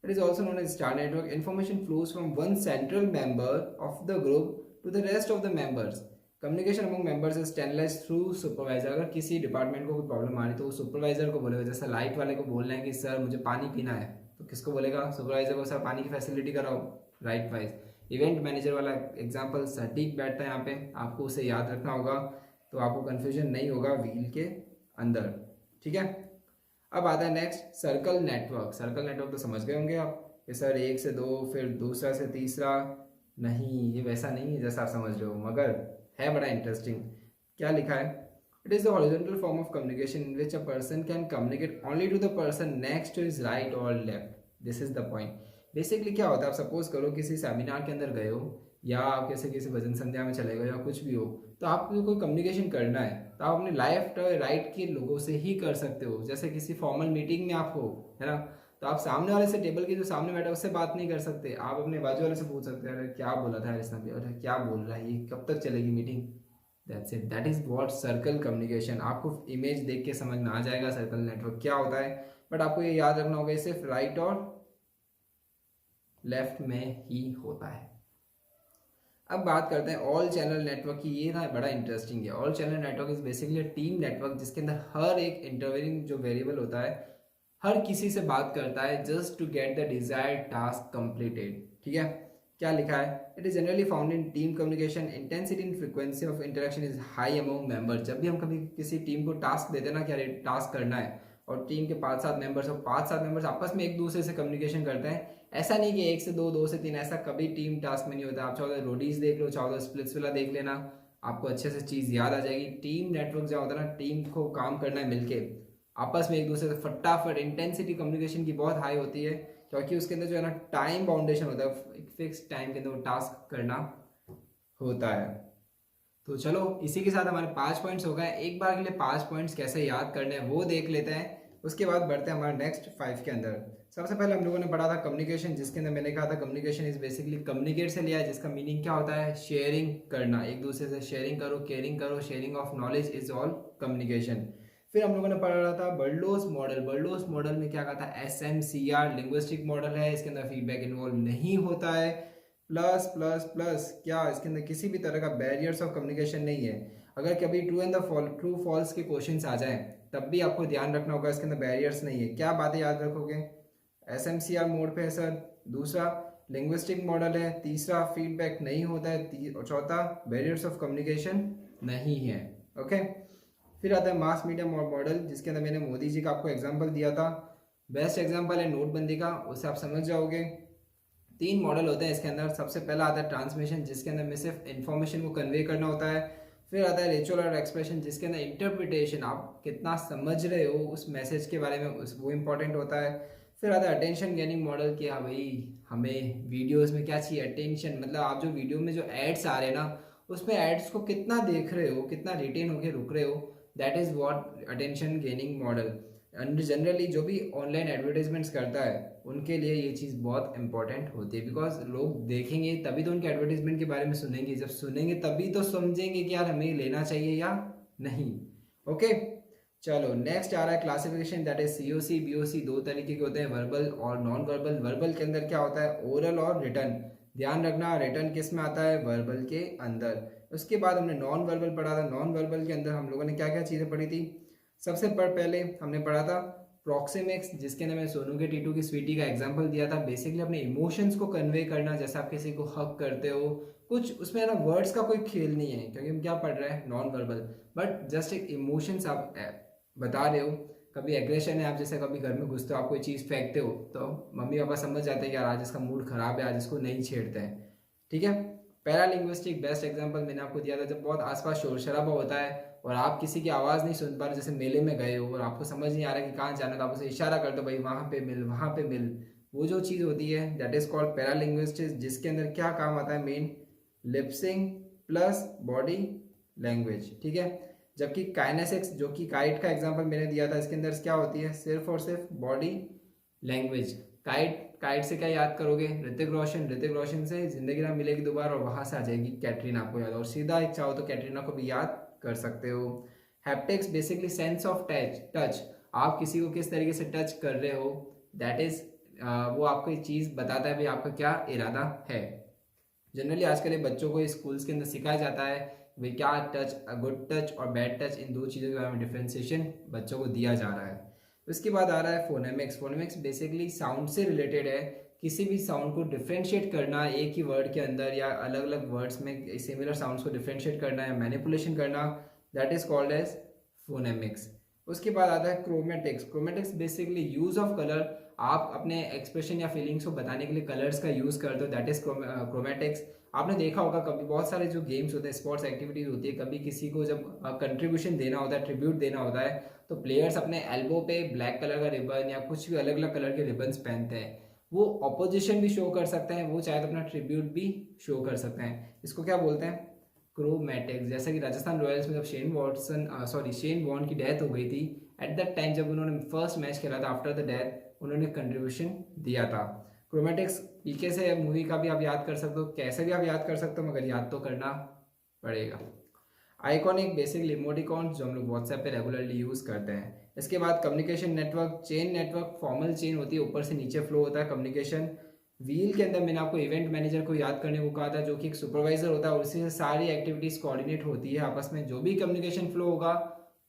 It is also known as star network. Information flows from one central member of the group to the rest of the members. Communication among members is channelised through supervisor. अगर किसी department को कोई problem आ रही है तो वो supervisor को बोलेगा। जैसे लाइट वाले को बोलना है कि सर मुझे पानी पीना है, तो किसको बोलेगा? सुपरवाइजर को, सर पानी की फैसिलिटी कराओ, राइट वाइज। इवेंट मैनेजर वाला एग्जाम्पल सटीक बैठता है यहाँ पे, आपको उसे याद रखना होगा तो आपको कन्फ्यूजन नहीं होगा व्हील के अंदर। ठीक है। अब आता है next circle network. Circle network तो समझ गए होंगे आप कि सर 1 से 2, फिर दूसरा से तीसरा। नहीं, ये वैसा नहीं है जैसा आप समझ रहे हो, मगर है बड़ा इंटरेस्टिंग। क्या लिखा है? It is the horizontal form of communication in which a person can communicate only to the person next to his right और left. This is the point. Basically क्या होता है, आप सपोज करो किसी सेमिनार के अंदर गए हो या आप कैसे किसी भजन संध्या में चले गए या कुछ भी हो, तो आपको कोई कम्युनिकेशन करना है तो आप अपने लेफ्ट और राइट के लोगों से ही कर सकते हो। जैसे किसी फॉर्मल मीटिंग में आप हो, है ना, तो आप सामने वाले से, टेबल के जो सामने बैठा है उससे बात नहीं कर सकते। आप अपने बाजू वाले से पूछ सकते हैं, अरे क्या बोला था इसने भी, अरे क्या बोल रहा है ये, कब तक चलेगी meeting. That's it, that is what circle communication. आपको इमेज देख के समझ में आ जाएगा सर्कल नेटवर्क क्या होता है, बट आपको ये याद रखना होगा सिर्फ राइट और लेफ्ट में ही होता है। अब बात करते हैं ऑल चैनल नेटवर्क की। ये ना बड़ा इंटरेस्टिंग है। All channel network is basically team network जिसके अंदर हर एक इंटरवेनिंग जो वेरिएबल होता है हर किसी से बात करता है just to get the desired task completed. ठीक है। क्या लिखा है? It is generally found in team communication. Intensity and frequency of interaction is high among member. जब भी हम कभी किसी टीम को टास्क देते हैं ना, क्या टास्क करना है, और टीम के 5-7 मेंबर्स और 5-7 मेंबर्स आपस में एक दूसरे से कम्युनिकेशन करते हैं। ऐसा नहीं कि 1 से 2, 2 से 3, ऐसा कभी टीम टास्क में नहीं होता। आप चाहो तो रोडीज देख लो, चाहो तो स्प्लिट्स वाला देख लेना, आपको अच्छे से चीज़ याद आ जाएगी। टीम नेटवर्क जो होता है ना, टीम को काम करना है मिलके, आपस में एक दूसरे से फटाफट। इंटेंसिटी कम्युनिकेशन की बहुत हाई होती है क्योंकि उसके अंदर जो है ना टाइम बाउंडेशन होता है, एक फिक्स टाइम के अंदर वो टास्क करना होता है। तो चलो इसी के साथ हमारे 5 पॉइंट्स हो गए। एक बार के लिए 5 पॉइंट्स कैसे याद करने हैं वो देख लेते हैं, उसके बाद बढ़ते हैं हमारे नेक्स्ट 5 के अंदर। सबसे पहले हम लोगों ने पढ़ा था कम्युनिकेशन, जिसके अंदर मैंने कहा था कम्युनिकेशन इज बेसिकली कम्युनिकेट से लिया है, जिसका मीनिंग क्या होता है? शेयरिंग करना, एक दूसरे से शेयरिंग करो, केयरिंग करो, sharing of knowledge is all communication. फिर हम लोगों ने पढ़ा था बर्डलोस मॉडल। बर्डलोस मॉडल में क्या कहा था? SMCR लिंग्विस्टिक मॉडल है, इसके अंदर फीडबैक इन्वॉल्व नहीं होता है। प्लस प्लस प्लस क्या, इसके अंदर किसी भी तरह का बैरियर्स ऑफ कम्युनिकेशन नहीं है। अगर कभी ट्रू फॉल्स के क्वेश्चंस आ जाएं तब भी आपको ध्यान रखना होगा इसके अंदर बैरियर्स नहीं है। क्या बातें याद रखोगे? SMCR मोड पे है सर, दूसरा लिंग्विस्टिक मॉडल है, तीसरा फीडबैक नहीं होता है, और चौथा बैरियर्स ऑफ कम्युनिकेशन नहीं है। ओके। फिर आता है मास मीडिया मॉडल, जिसके अंदर मैंने मोदी जी का आपको एग्जाम्पल दिया था। बेस्ट एग्जाम्पल है नोटबंदी का, उससे आप समझ जाओगे। 3 मॉडल होते हैं इसके अंदर। सबसे पहला आता है ट्रांसमिशन, जिसके अंदर में सिर्फ इन्फॉर्मेशन को कन्वे करना होता है। फिर आता है रिचुअल और एक्सप्रेशन, जिसके अंदर इंटरप्रिटेशन, आप कितना समझ रहे हो उस मैसेज के बारे में, वो इंपॉर्टेंट होता है। फिर आता है अटेंशन गेनिंग मॉडल, कि हाँ भाई हमें वीडियोस में क्या चाहिए? अटेंशन, मतलब आप जो वीडियो में जो एड्स आ रहे हैं ना, उसमें एड्स को कितना देख रहे हो, कितना रिटेन होकर रुक रहे हो, that is what attention gaining model. And generally जो भी ऑनलाइन एडवर्टाइजमेंट्स करता है उनके लिए ये चीज़ बहुत इंपॉर्टेंट होती है, बिकॉज लोग देखेंगे तभी तो उनके एडवर्टाइजमेंट के बारे में सुनेंगे, जब सुनेंगे तभी तो समझेंगे कि यार हमें लेना चाहिए या नहीं। ओके। चलो नेक्स्ट आ रहा है classification, that is COC BOC। 2 तरीके के होते हैं, वर्बल और नॉन वर्बल। वर्बल के अंदर क्या होता है? ओरल और रिटर्न। ध्यान रखना, रिटर्न किस में आता है? वर्बल के अंदर। उसके बाद हमने नॉन वर्बल पढ़ा था। नॉन वर्बल के अंदर हम लोगों ने क्या क्या चीज़ें पढ़ी थी? सबसे पहले हमने पढ़ा था प्रॉक्सिमिक्स, जिसके अंदर मैंने सोनू के टीटू की स्वीटी का एग्जांपल दिया था। बेसिकली अपने इमोशंस को कन्वे करना, जैसे आप किसी को हक करते हो, कुछ उसमें ना वर्ड्स का कोई खेल नहीं है, क्योंकि हम क्या पढ़ रहे हैं, नॉन वर्बल, बट जस्ट एक इमोशंस आप बता रहे हो। कभी एग्रेशन है, आप जैसे कभी घर में घुसते हो, आप कोई चीज़ फेंकते हो, तो मम्मी पापा समझ जाते हैं कि यार आज इसका मूड खराब है, आज इसको नहीं छेड़ते हैं, ठीक है। पैरालिंग्विस्टिक बेस्ट एग्जांपल मैंने आपको दिया था, जब बहुत आसपास शोर शराबा होता है और आप किसी की आवाज़ नहीं सुन पा रहे, जैसे मेले में गए हो और आपको समझ नहीं आ रहा कि कहाँ जाना, तो आप उसे इशारा कर दो, भाई वहाँ पे मिल, वहाँ पे मिल। वो जो चीज़ होती है दैट इज़ कॉल्ड पैरालिंग्विस्टिक्स, जिसके अंदर क्या काम आता है, main lip sync plus body language, ठीक है। जबकि काइनेसिक्स, जो कि काइट का एग्जांपल मैंने दिया था, इसके अंदर क्या होती है, सिर्फ और सिर्फ बॉडी लैंग्वेज। काइट से क्या याद करोगे, ऋतिक रोशन से जिंदगी ना मिलेगी दोबारा, और वहां से आ जाएगी कैटरीना, आपको याद, और सीधा चाहो तो कैटरीना को भी याद कर सकते हो। Haptics basically sense of touch, आप किसी को किस तरीके से टच कर रहे हो, दैट इज वो आपको एक चीज़ बताता है भाई आपका क्या इरादा है। जनरली आजकल ये बच्चों को स्कूल्स के अंदर सिखाया जाता है भाई क्या टच, गुड टच और बैड टच, इन दो चीज़ों के बारे में डिफ्रेंसिएशन बच्चों को दिया जा रहा है। उसके बाद आ रहा है फोनेमिक्स बेसिकली साउंड से रिलेटेड है, किसी भी साउंड को डिफ्रेंशिएट करना एक ही वर्ड के अंदर या अलग अलग वर्ड्स में सिमिलर साउंड्स को डिफ्रेंशिएट करना या मैनिपुलेशन करना, दैट इज कॉल्ड एज फोनेमिक्स। उसके बाद आता है chromatics basically use of colour, आप अपने एक्सप्रेशन या फीलिंग्स को बताने के लिए कलर्स का यूज करते हो, दैट इज क्रोमेटिक्स। आपने देखा होगा कभी बहुत सारे जो गेम्स होते हैं, स्पोर्ट्स एक्टिविटीज होती है, कभी किसी को जब कंट्रीब्यूशन देना होता है, ट्रिब्यूट देना होता है, तो प्लेयर्स अपने एल्बो पे ब्लैक कलर का रिबन या कुछ भी अलग अलग कलर के रिबन्स पहनते हैं। वो अपोजिशन भी शो कर सकते हैं, वो चाहे तो अपना ट्रिब्यूट भी शो कर सकते हैं। इसको क्या बोलते हैं, क्रोमैटिक्स। जैसे कि राजस्थान रॉयल्स में जब शेन वॉर्न की डेथ हो गई थी, एट दैट टाइम जब उन्होंने फर्स्ट मैच खेला था आफ्टर द डेथ, उन्होंने कंट्रीब्यूशन दिया था। क्रोमैटिक्स पीके से मूवी का भी आप याद कर सकते हो, कैसे भी आप याद कर सकते हो, मगर याद तो करना पड़ेगा। आइकॉनिक बेसिकली इमोटिकॉन, जो हम लोग व्हाट्सएप पे रेगुलरली यूज करते हैं। इसके बाद communication network, chain network, formal chain होती है, ऊपर से नीचे फ्लो होता है कम्युनिकेशन। व्हील के अंदर मैंने आपको इवेंट मैनेजर को याद करने को कहा था, जो कि एक सुपरवाइजर होता है, उसी से सारी एक्टिविटीज कोऑर्डिनेट होती है आपस में, जो भी कम्युनिकेशन फ्लो होगा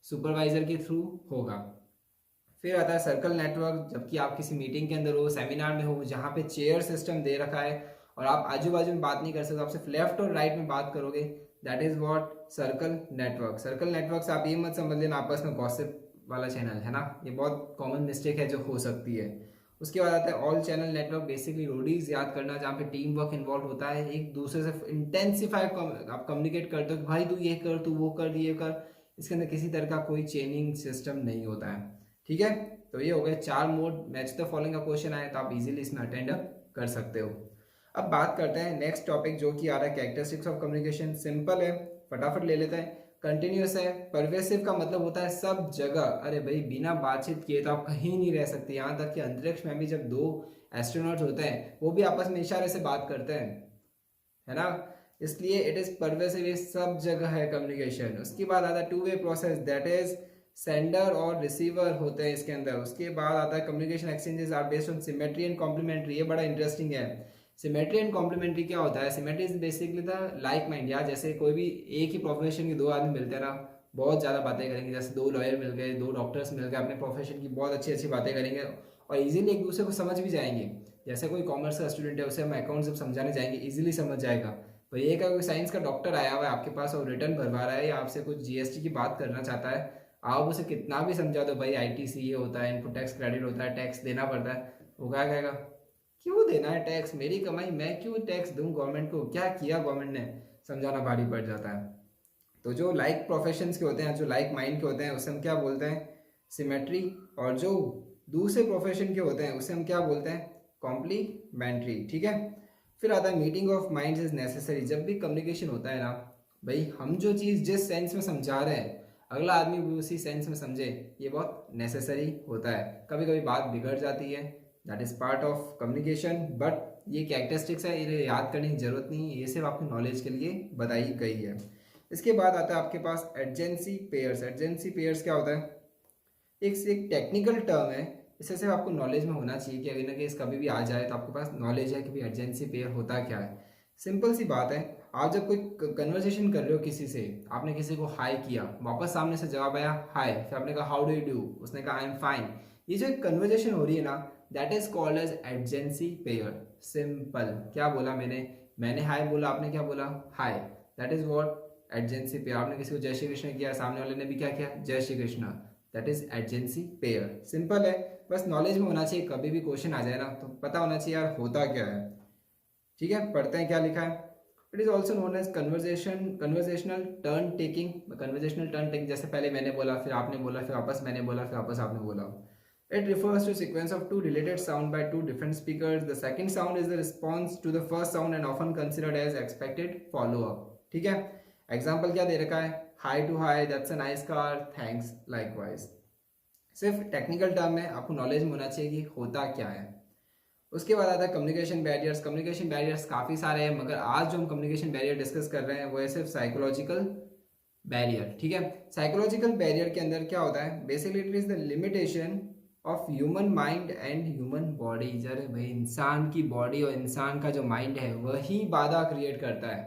सुपरवाइजर के थ्रू होगा। फिर आता है सर्कल नेटवर्क, जबकि आप किसी मीटिंग के अंदर हो, सेमिनार में हो, जहाँ पे चेयर सिस्टम दे रखा है और आप आजू बाजू में बात नहीं कर सकते, आप सिर्फ लेफ्ट और राइट में बात करोगे, that is what circle network. Circle network से आप ये मत समझ लेना आपस में गॉसिप वाला चैनल है ना, ये बहुत कॉमन मिस्टेक है जो हो सकती है। उसके बाद आता है all channel network, basically Roadies याद करना, जहाँ पे टीम वर्क इन्वॉल्व होता है, एक दूसरे से इंटेंसिफाई आप कम्युनिकेट करते हो कि भाई तू ये कर, तू वो कर, ये कर। इसके अंदर किसी तरह का कोई चेनिंग सिस्टम नहीं होता है, ठीक है। तो ये हो गए 4 मोड। मैच द फॉलोइंग का क्वेश्चन आया तो आप इजीली इसमें अटेंड कर सकते हो। अब बात करते हैं नेक्स्ट टॉपिक, जो कि आ रहा है कैरेक्टरिस्टिक्स ऑफ कम्युनिकेशन। सिंपल है, फटाफट ले लेते हैं। कंटिन्यूस है, परवेसिव का मतलब होता है सब जगह, अरे भाई बिना बातचीत किए तो आप कहीं नहीं रह सकते। यहाँ तक कि अंतरिक्ष में भी जब 2 एस्ट्रोनॉट होते हैं, वो भी आपस में इशारे से बात करते हैं, है ना। इसलिए इट इज परवेसिव, सब जगह है कम्युनिकेशन। उसके बाद आता है 2 way process, that is sender और रिसीवर होते हैं इसके अंदर। उसके बाद आता है communication exchanges are based on symmetry and complementary. ये बड़ा इंटरेस्टिंग है। सिमेट्री एंड कॉम्प्लीमेंट्री क्या होता है, symmetry is basically the like mind, या जैसे कोई भी एक ही प्रोफेशन के 2 आदमी मिलते हैं ना, बहुत ज़्यादा बातें करेंगे। जैसे 2 लॉयर मिल गए, 2 डॉक्टर्स मिल गए, अपने प्रोफेशन की बहुत अच्छी अच्छी बातें करेंगे और इजीली एक दूसरे को समझ भी जाएंगे। जैसे कोई कॉमर्स का स्टूडेंट है, उसे हम अकाउंट जब समझाने जाएंगे इजीली समझ जाएगा। तो ये का कोई साइंस का डॉक्टर आया हुआ है आपके पास और रिटर्न भरवा रहा है या आपसे कुछ जीएसटी की बात करना चाहता है, आप उसे कितना भी समझा दो भाई आईटीसीए होता है, इनपुट टैक्स क्रेडिट होता है, टैक्स देना पड़ता है, वो क्या कहेगा, क्यों देना है टैक्स, मेरी कमाई मैं क्यों टैक्स दूं गवर्नमेंट को, क्या किया गवर्नमेंट ने, समझाना भारी पड़ जाता है। तो जो लाइक प्रोफेशंस के होते हैं, जो लाइक माइंड के होते हैं, उसे हम क्या बोलते हैं, सिमेट्री। और जो दूसरे प्रोफेशन के होते हैं उसे हम क्या बोलते हैं, कॉम्प्लीमेंट्री, ठीक है। फिर आता है meeting of minds is necessary. जब भी कम्युनिकेशन होता है ना भाई, हम जो चीज़ जिस सेंस में समझा रहे हैं अगला आदमी भी उसी सेंस में समझे, ये बहुत नेसेसरी होता है। कभी कभी बात बिगड़ जाती है, that is part of communication, but ये कैरेक्टरिस्टिक्स है, इन्हें याद करने की जरूरत नहीं है, ये सिर्फ आपकी नॉलेज के लिए बताई गई है। इसके बाद आता है आपके पास एडजेंसी पेयर्स। एडजेंसी पेयर्स क्या होता है, एक टेक्निकल टर्म है, इसे सिर्फ आपको नॉलेज में होना चाहिए कि अगर ना कि इस कभी भी आ जाए तो आपके पास नॉलेज है कि भाई एडजेंसी पेयर होता क्या है। सिंपल सी बात है, आप जब कोई कन्वर्सेशन कर रहे हो किसी से, आपने किसी को हाई किया, वापस सामने से जवाब आया हाय, फिर आपने कहा हाउ डू यू डू, उसने कहा आई एम फाइन, ये जो कन्वर्जेशन हो रही है ना, that is called as adjacency pair. Simple, क्या बोला मैंने हाय बोला, आपने क्या बोला, hi, that is what adjacency pair. आपने किसी को जय श्री कृष्ण किया, सामने वाले ने भी क्या किया, जय Shri Krishna, that is adjacency pair. Simple है, बस नॉलेज में होना चाहिए, कभी भी क्वेश्चन आ जाए ना तो पता होना चाहिए यार होता क्या है। ठीक है, पढ़ते हैं क्या लिखा है। It is also known as conversational turn taking. Conversational turn taking, जैसे पहले मैंने बोला, फिर आपने बोला, फिर वापस मैंने बोला, फिर वापस आपने बोला। It refers to sequence of two related sound by two different speakers. The second sound is the response to the first sound and often considered as expected follow-up. ठीक है, एग्जाम्पल क्या दे रखा है, hi to hi, that's a nice car, thanks, likewise. सिर्फ technical term में आपको knowledge में होना चाहिए कि होता क्या है। उसके बाद आता है कम्युनिकेशन बैरियर्स। कम्युनिकेशन बैरियर्स काफ़ी सारे हैं, मगर आज जो हम कम्युनिकेशन बैरियर डिस्कस कर रहे हैं वो है सिर्फ साइकोलॉजिकल बैरियर। ठीक है, साइकोलॉजिकल बैरियर के अंदर क्या होता है, basically it is the limitation of human mind and human body. जरे भाई, इंसान की बॉडी और इंसान का जो माइंड है वही बाधा क्रिएट करता है।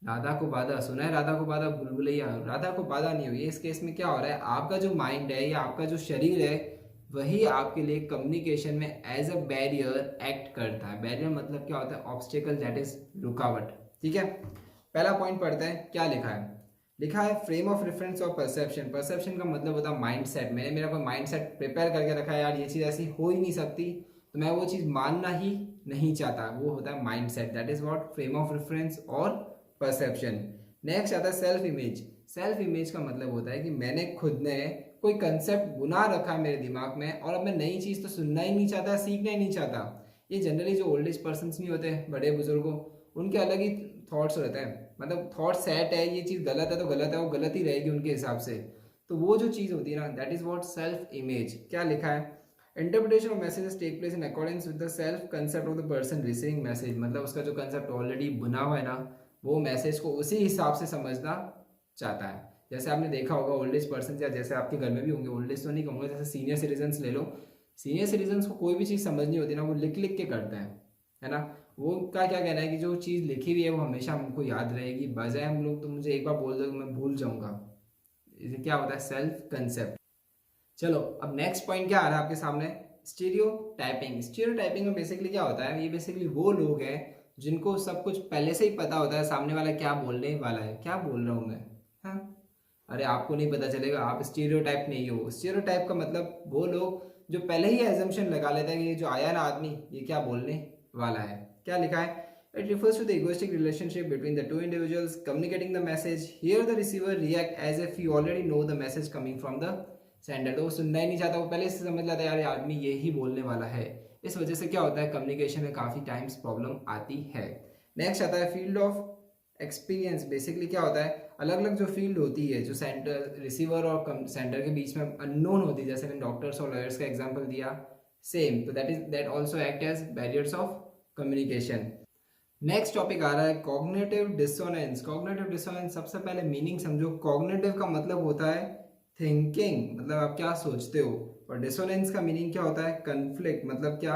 राधा को बाधा सुना है, राधा को बाधा भूलभुलैया, राधा को बाधा नहीं हुई। इस केस में क्या हो रहा है, आपका जो माइंड है या आपका जो शरीर है वही आपके लिए कम्युनिकेशन में एज अ बैरियर एक्ट करता है। बैरियर मतलब क्या होता है, ऑब्स्टेकल, दैट इज रुकावट। ठीक है, पहला पॉइंट पढ़ते हैं, क्या लिखा है। लिखा है फ्रेम ऑफ रेफरेंस और परसेप्शन। परसेप्शन का मतलब होता है माइंड सेट। मैंने मेरा कोई माइंड सेट प्रिपेयर करके रखा है, यार ये चीज़ ऐसी हो ही नहीं सकती, तो मैं वो चीज़ मानना ही नहीं चाहता, वो होता है mind set, that is what frame of reference और परसेप्शन। नेक्स्ट आता है सेल्फ इमेज। सेल्फ इमेज का मतलब होता है कि मैंने खुद ने कोई कंसेप्ट बुना रखा है मेरे दिमाग में और अब मैं नई चीज़ तो सुनना ही नहीं चाहता, सीखना ही नहीं चाहता। ये जनरली जो ओल्ड एज पर्सन नहीं होते, बड़े बुजुर्गों, उनके अलग ही थॉट्स रहते हैं। मतलब थॉट सेट है, ये चीज़ गलत है तो गलत है, वो गलत ही रहेगी उनके हिसाब से। तो वो जो चीज़ होती है ना, that is what self image. क्या लिखा है, interpretation of messages take place in according with the self concept of the person receiving message. मतलब उसका जो कंसेप्ट ऑलरेडी बुना हुआ है ना, वो मैसेज को उसी हिसाब से समझना चाहता है। जैसे आपने देखा होगा ओल्ड एज पर्सन, या जैसे आपके घर में भी होंगे, ओल्ड एज तो नहीं कहूँगा, जैसे सीनियर सिटीजन्स ले लो। सीनियर सिटीजन्स को कोई भी चीज़ समझनी होती है ना, वो लिख लिख के करते हैं, है ना। वो का क्या कहना है कि जो चीज़ लिखी हुई है वो हमेशा हमको याद रहेगी, बजाय हम लोग तो मुझे एक बार बोल दो तो मैं भूल जाऊंगा। इसे क्या होता है, सेल्फ कंसेप्ट। चलो अब नेक्स्ट पॉइंट क्या आ रहा है आपके सामने, स्टीरियोटाइपिंग। स्टीरियोटाइपिंग में बेसिकली क्या होता है, ये बेसिकली वो लोग हैं जिनको सब कुछ पहले से ही पता होता है, सामने वाला क्या बोलने वाला है, क्या बोल रहा हूँ मैं, हाँ। अरे आपको नहीं पता चलेगा, आप स्टीरियोटाइप नहीं हो। स्टीरियोटाइप का मतलब वो लोग जो पहले ही एजम्पशन लगा लेते हैं कि ये जो आया ना आदमी, ये क्या बोलने वाला है। क्या लिखा है, it refers to the egoistic relationship between the two individuals communicating the message. Here the receiver react as if he already know the message coming from the sender. तो वो सुनना ही नहीं चाहता, वो पहले से समझ लेता है यार ये आदमी यही बोलने वाला है। इस वजह से क्या होता है, कम्युनिकेशन में काफ़ी टाइम्स प्रॉब्लम आती है। नेक्स्ट आता है फील्ड ऑफ एक्सपीरियंस। बेसिकली क्या होता है, अलग अलग जो फील्ड होती है, जो सेंटर रिसीवर और सेंडर के बीच में अननोन होती है, जैसे मैंने डॉक्टर्स और लॉयर्स का एग्जांपल दिया, सेम, तो that also act as barriers of communication. Next topic आ रहा है कॉग्निटिव डिसोनेंस। कॉग्निटिव डिसोनेंस, सबसे पहले मीनिंग समझो। कॉग्निटिव का मतलब होता है थिंकिंग, मतलब आप क्या सोचते हो, और डिसोनेंस का मीनिंग क्या होता है, कन्फ्लिक्ट, मतलब क्या,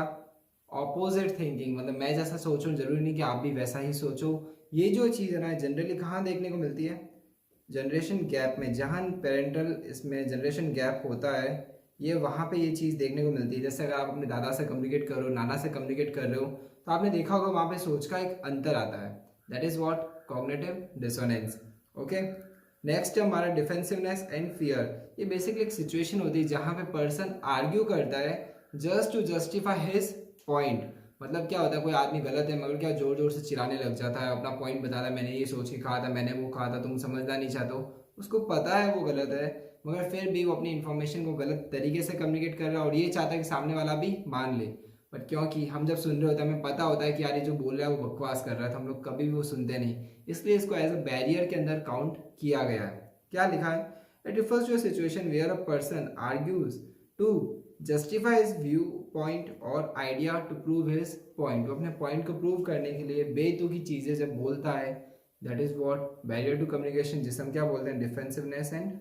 ऑपोजिट थिंकिंग, मतलब मैं जैसा सोचूं जरूरी नहीं कि आप भी वैसा ही सोचो। ये जो चीज़ है ना, जनरली कहाँ देखने को मिलती है, जनरेशन गैप में, जहाँ पेरेंटल इसमें जनरेशन गैप होता है, ये वहाँ पे ये चीज़ देखने को मिलती है। जैसे अगर आप अपने दादा से कम्युनिकेट कर रहे हो, नाना से कम्युनिकेट कर रहे हो, तो आपने देखा होगा वहाँ पे सोच का एक अंतर आता है, that is what cognitive dissonance. Okay, next हमारा डिफेंसिवनेस एंड फियर। ये बेसिकली एक सिचुएशन होती है जहाँ पे पर्सन आर्ग्यू करता है just to justify his point. मतलब क्या होता है, कोई आदमी गलत है मगर क्या जोर जोर से चिल्लाने लग जाता है, अपना पॉइंट बताता है, मैंने ये सोच के कहा था, मैंने वो कहा था, तुम समझना नहीं चाहते हो। उसको पता है वो गलत है, मगर फिर भी वो अपनी इन्फॉर्मेशन को गलत तरीके से कम्युनिकेट कर रहा है और ये चाहता है कि सामने वाला भी मान ले। बट क्योंकि हम जब सुन रहे होते हैं हमें पता होता है कि यार ये जो बोल रहा है वो बकवास कर रहा है, तो हम लोग कभी भी वो सुनते नहीं, इसलिए इसको एज अ बैरियर के अंदर काउंट किया गया है। क्या लिखा है, it refers to a situation where a person argues to justify his view point और idea to prove his point. वो अपने पॉइंट को प्रूव करने के लिए बेतुकी चीजें जब बोलता है, that is what barrier to communication, जिसे हम क्या बोलते हैं, डिफेंसिवनेस एंड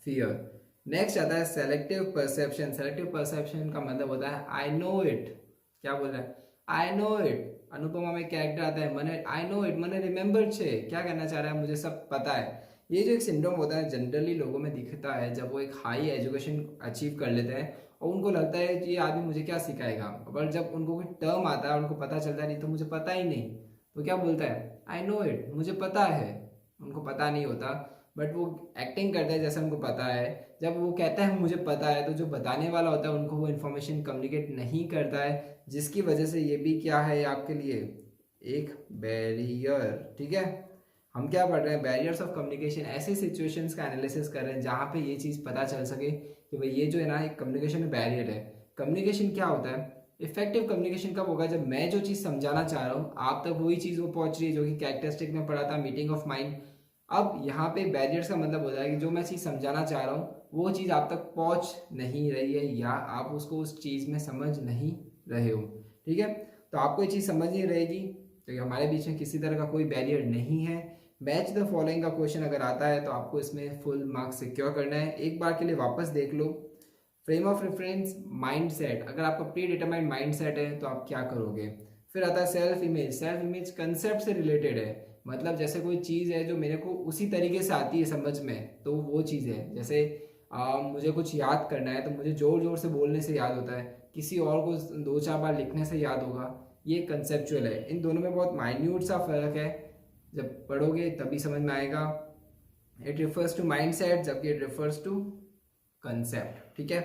फियर। नेक्स्ट आता है सेलेक्टिव परसेप्शन। सेलेक्टिव परसेप्शन का मतलब होता है आई नो इट। क्या बोल रहा है, आई नो इट। अनुपमा में कैरेक्टर आता है, मैंने आई नो इट, मैंने रिमेंबर छे, क्या कहना चाह रहा है, मुझे सब पता है। ये जो एक सिंड्रोम होता है जनरली लोगों में दिखता है जब वो एक हाई एजुकेशन अचीव कर लेते हैं और उनको लगता है कि ये आदमी मुझे क्या सिखाएगा, पर जब उनको कोई टर्म आता है उनको पता चलता है नहीं तो मुझे पता ही नहीं, तो क्या बोलता है आई नो इट, मुझे पता है। उनको पता नहीं होता बट वो एक्टिंग करता है जैसे उनको पता है। जब वो कहता है मुझे पता है तो जो बताने वाला होता है उनको वो इन्फॉर्मेशन कम्युनिकेट नहीं करता है, जिसकी वजह से ये भी क्या है आपके लिए एक बैरियर। ठीक है, हम क्या पढ़ रहे हैं, बैरियर्स ऑफ कम्युनिकेशन, ऐसे सिचुएशंस का एनालिसिस कर रहे हैं जहाँ पे ये चीज़ पता चल सके कि भाई ये जो है ना एक कम्युनिकेशन में बैरियर है। कम्युनिकेशन क्या होता है, इफेक्टिव कम्युनिकेशन कब होगा, जब मैं जो चीज़ समझाना चाह रहा हूँ आप तक वही चीज़ वो पहुंच रही है जो कि कैरेक्टरिस्टिक में पढ़ा था मीटिंग ऑफ माइंड। अब यहाँ पे बैरियर्स का मतलब होता है कि जो मैं चीज़ समझाना चाह रहा हूँ वो चीज़ आप तक पहुँच नहीं रही है या आप उसको उस चीज़ में समझ नहीं रहे हो। ठीक है, तो आपको ये चीज़ समझ नहीं रहेगी तो हमारे बीच में किसी तरह का कोई बैरियर नहीं है। मैच द फॉलोइंग का क्वेश्चन अगर आता है तो आपको इसमें फुल मार्क्स सिक्योर करना है। एक बार के लिए वापस देख लो, frame of reference mind set, अगर आपका प्री डिटरमाइंड माइंड सेट है तो आप क्या करोगे। फिर आता है self image, self image concept से रिलेटेड है, मतलब जैसे कोई चीज़ है जो मेरे को उसी तरीके से आती है समझ में तो वो चीज़ है। जैसे मुझे कुछ याद करना है तो मुझे ज़ोर ज़ोर से बोलने से याद होता है, किसी और को 2-4 बार लिखने से याद होगा, ये कंसेप्चुअल है। इन दोनों में बहुत माइन्यूट सा फर्क है, जब पढ़ोगे तभी समझ में आएगा। It refers to mind set जबकि इट रिफर्स टू कंसेप्ट। ठीक है,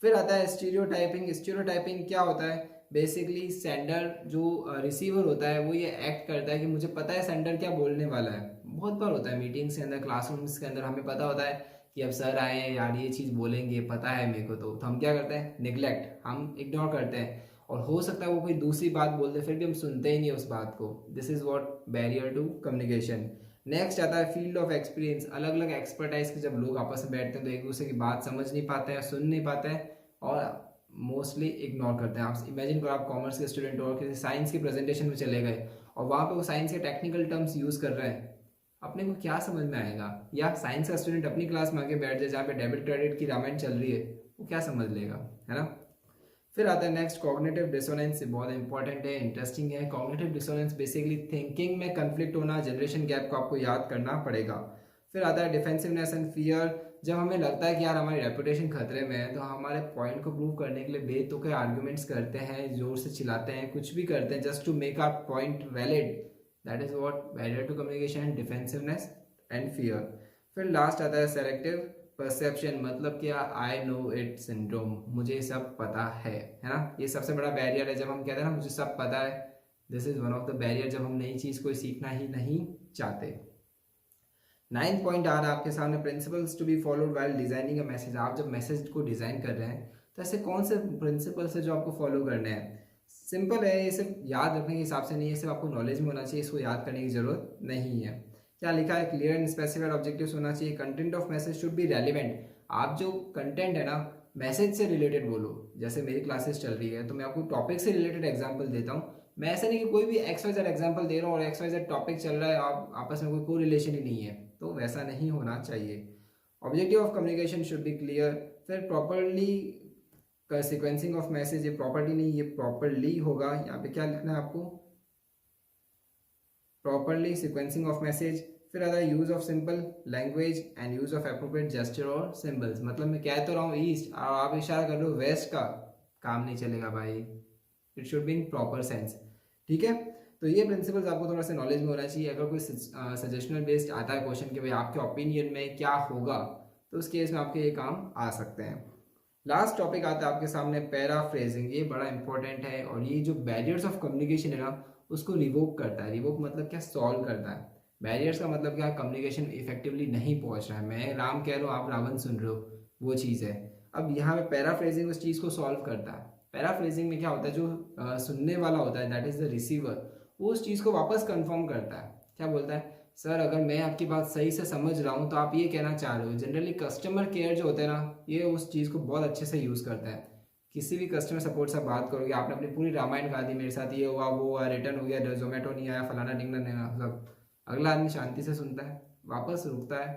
फिर आता है स्टीरियोटाइपिंग। स्टीरियोटाइपिंग क्या होता है, बेसिकली सेंडर जो रिसीवर होता है वो ये एक्ट करता है कि मुझे पता है सेंडर क्या बोलने वाला है। बहुत बार होता है मीटिंग्स के अंदर, क्लासरूम्स के अंदर हमें पता होता है कि अब सर आए हैं यार ये चीज़ बोलेंगे, पता है मेरे को, तो हम क्या करते हैं, निगलेक्ट, हम इग्नोर करते हैं और हो सकता है वो कोई दूसरी बात बोल दे फिर भी हम सुनते ही नहीं उस बात को। This is what barrier to communication. Next आता है फील्ड ऑफ एक्सपीरियंस, अलग अलग एक्सपर्टाइज के जब लोग आपस में बैठते हैं तो एक दूसरे की बात समझ नहीं पाते हैं, सुन नहीं पाते हैं और मोस्टली इग्नोर करते हैं। आप इमेजिन करो आप कॉमर्स के स्टूडेंट हो और किसी साइंस की प्रेजेंटेशन में चले गए और वहाँ पे वो साइंस के टेक्निकल टर्म्स यूज़ कर रहे हैं, अपने को क्या समझ में आएगा। या साइंस का स्टूडेंट अपनी क्लास में आके बैठ जाए जहाँ पे डेबिट क्रेडिट की रामायण चल रही है, वो क्या समझ लेगा, है ना। फिर आता है नेक्स्ट कॉग्निटिव डिसोनेंस, बहुत इंपॉर्टेंट है, इंटरेस्टिंग है। कॉग्निटिव डिसोनेंस बेसिकली थिंकिंग में कंफ्लिक्ट होना, जनरेशन गैप को आपको याद करना पड़ेगा। फिर आता है डिफेंसिवनेस एंड फियर, जब हमें लगता है कि यार हमारी रेपुटेशन खतरे में है तो हमारे पॉइंट को प्रूव करने के लिए बेतुके आर्ग्यूमेंट्स करते हैं, जोर से चिल्लाते हैं, कुछ भी करते हैं just to make our point valid. That is what barrier to communication and defensiveness and fear. फिर लास्ट आता है सेलेक्टिव परसेप्शन, मतलब क्या आई नो इट सिंड्रोम, मुझे सब पता है ना। ये सबसे बड़ा बैरियर है, जब हम कहते हैं ना मुझे सब पता है, this is one of the barrier जब हम नई चीज़ को सीखना ही नहीं चाहते। 9th पॉइंट आ रहा है आपके सामने, principles to be followed while designing a message. आप जब मैसेज को डिजाइन कर रहे हैं तो ऐसे कौन से प्रिंसिपल्स है जो आपको फॉलो करने हैं। सिंपल है, ये सिर्फ याद रखने के हिसाब से नहीं है, सिर्फ आपको नॉलेज में होना चाहिए, इसको याद करने की जरूरत नहीं है। क्या लिखा है, क्लियर एंड स्पेसिफाइड ऑब्जेक्टिव्स होना चाहिए, content of message should be relevant. आप जो कंटेंट है ना मैसेज से रिलेटेड बोलो। जैसे मेरी क्लासेस चल रही है तो मैं आपको टॉपिक से रिलेटेड एग्जांपल देता हूँ, मैं ऐसा नहीं कि कोई भी XYZ एग्जांपल दे रहा हूँ और XYZ टॉपिक चल रहा है, आप आपस में कोई रिलेशन ही नहीं है, तो वैसा नहीं होना चाहिए। Objective of communication should be clear. फिर प्रॉपरली सिक्वेंसिंग ऑफ मैसेज, ये प्रॉपर्टी नहीं ये प्रॉपरली होगा, यहाँ पे क्या लिखना है आपको, प्रॉपरली सिक्वेंसिंग ऑफ मैसेज। फिर आता है use of simple language and use of appropriate gesture और सिंबल्स, मतलब मैं कह तो रहा हूँ ईस्ट और आप इशारा कर रहे हो वेस्ट का, काम नहीं चलेगा भाई, it should be in proper sense. ठीक है, तो ये प्रिंसिपल्स आपको थोड़ा सा नॉलेज में होना चाहिए। अगर कोई सजेशनल बेस्ड आता है क्वेश्चन कि भाई आपके ओपिनियन में क्या होगा, तो उस केस में आपके ये काम आ सकते हैं। लास्ट टॉपिक आता है आपके सामने पैराफ्रेजिंग, ये बड़ा इंपॉर्टेंट है और ये जो बैरियर्स ऑफ कम्युनिकेशन है ना उसको रिवोक करता है। रिवोक मतलब क्या, सॉल्व करता है। बैरियर्स का मतलब क्या, कम्युनिकेशन इफेक्टिवली नहीं पहुंच रहा है, मैं राम कह रहा हूँ आप रावण सुन रहे हो, वो चीज़ है। अब यहाँ पे पैराफ्रेजिंग उस चीज़ को सॉल्व करता है। पैराफ्रेजिंग में क्या होता है, जो सुनने वाला होता है दैट इज द रिसीवर, वो उस चीज़ को वापस कंफर्म करता है। क्या बोलता है, सर अगर मैं आपकी बात सही से समझ रहा हूँ तो आप ये कहना चाह रहे हो। जनरली कस्टमर केयर जो होता है ना ये उस चीज़ को बहुत अच्छे से यूज़ करता है। किसी भी कस्टमर सपोर्ट से बात करोगे, आपने अपनी पूरी रामायण गा दी, मेरे साथ ये हुआ वो हुआ, रिटर्न हो गया, जोमेटो नहीं आया, फलाना ढिंगना नहीं आया, सब। अगला आदमी शांति से सुनता है, वापस रुकता है,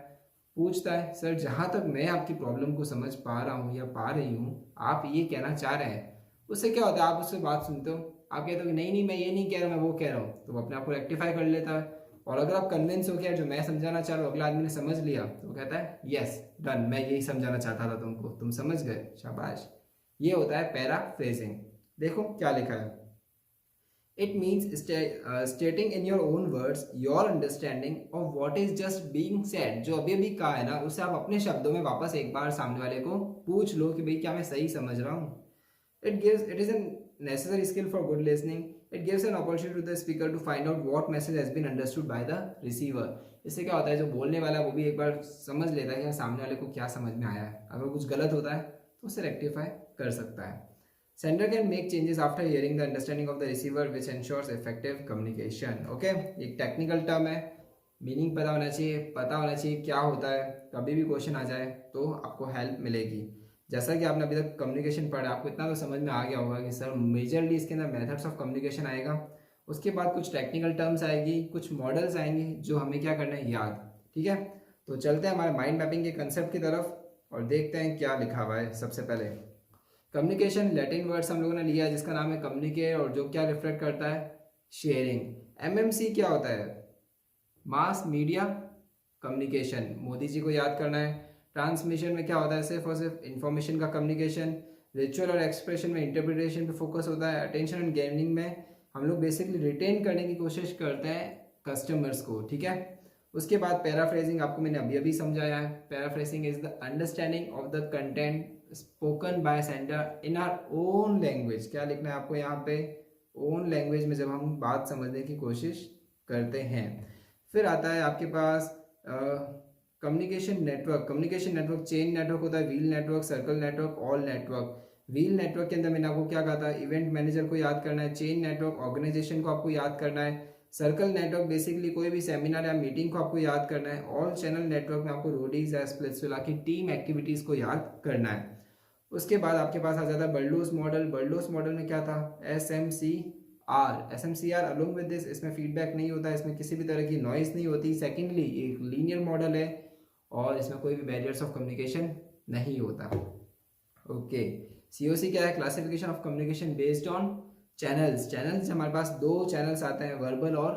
पूछता है सर जहाँ तक मैं आपकी प्रॉब्लम को समझ पा रहा हूँ या पा रही हूँ आप ये कहना चाह रहे हैं। उससे क्या होता है, आप उससे बात सुनते हो, आप कहते हो कि नहीं नहीं मैं ये नहीं कह रहा, मैं वो कह रहा हूँ, तो वो अपने आप को रेक्टिफाई कर लेता है। और अगर आप कन्विंस हो गया जो मैं समझाना चाह रहा हूँ अगला आदमी ने समझ लिया तो कहता है यस डन, मैं यही समझाना चाहता था तुमको, तुम समझ गए, शाबाश। ये होता है पैराफ्रेजिंग। देखो क्या लिखा है, it means स्टेटिंग in your own words your understanding of what is just being said. जो अभी अभी कहा है ना उसे आप अपने शब्दों में वापस एक बार सामने वाले को पूछ लो कि भाई क्या मैं सही समझ रहा हूँ। It is an necessary skill for good listening. It gives an opportunity to the speaker to find out what message has been understood by the receiver. इससे क्या होता है, जो बोलने वाला है वो भी एक बार समझ लेता है कि सामने वाले को क्या समझ में आया है। अगर कुछ गलत होता है तो उसे रेक्टिफाई कर सकता है। Sender can make changes after hearing the understanding of the receiver, which ensures effective communication. Okay, एक टेक्निकल टर्म है, मीनिंग पता होना चाहिए, पता होना चाहिए क्या होता है, कभी भी क्वेश्चन आ जाए तो आपको हेल्प मिलेगी। जैसा कि आपने अभी तक कम्युनिकेशन पढ़ा, आपको इतना तो समझ में आ गया होगा कि सर मेजरली इसके अंदर मेथड्स ऑफ कम्युनिकेशन आएगा, उसके बाद कुछ टेक्निकल टर्म्स आएगी, कुछ मॉडल्स आएंगे जो हमें क्या करना है, याद। ठीक है, तो चलते हैं हमारे माइंड मैपिंग के कंसेप्ट की तरफ और देखते हैं क्या लिखा हुआ है। सबसे पहले कम्युनिकेशन, लैटिन वर्ड्स हम लोगों ने लिया है जिसका नाम है कम्युनिकेट, और जो क्या रिफ्लेक्ट करता है, शेयरिंग। एमएमसी क्या होता है, mass media communication, Modi ji को याद करना है। ट्रांसमिशन में क्या होता है, सिर्फ और सिर्फ इंफॉर्मेशन का कम्युनिकेशन। रिचुअल और एक्सप्रेशन में इंटरप्रिटेशन पे फोकस होता है। अटेंशन एंड गेनिंग में हम लोग बेसिकली रिटेन करने की कोशिश करते हैं कस्टमर्स को। ठीक है, उसके बाद पैराफ्रेजिंग आपको मैंने अभी अभी समझाया है। Paraphrasing is the understanding of the content spoken by sender in our own language. क्या लिखना है आपको यहाँ पे, ओन लैंग्वेज में जब हम बात समझने की कोशिश करते हैं। फिर आता है आपके पास communication network. Communication network chain network होता है, wheel network, circle network, all network. Wheel network के अंदर मैंने आपको क्या कहा था, इवेंट मैनेजर को याद करना है। चेन नेटवर्क ऑर्गेनाइजेशन को आपको याद करना है। सर्कल नेटवर्क बेसिकली कोई भी सेमिनार या मीटिंग को आपको याद करना है। ऑल चैनल नेटवर्क में आपको रोडीज या स्प्लिट्सविला की टीम एक्टिविटीज को याद करना है। उसके बाद आपके पास आ जाता है बर्डोस मॉडल। बर्डोस मॉडल में क्या था, SMCR अलोंग विद दिस, इसमें फीडबैक नहीं होता है, इसमें किसी भी तरह की नॉइस नहीं होती। सेकेंडली एक लीनियर मॉडल है और इसमें कोई भी बैरियर्स ऑफ कम्युनिकेशन नहीं होता। ओके, COC क्या है, classification of communication based on channels. Channels हमारे पास दो चैनल्स आते हैं, वर्बल और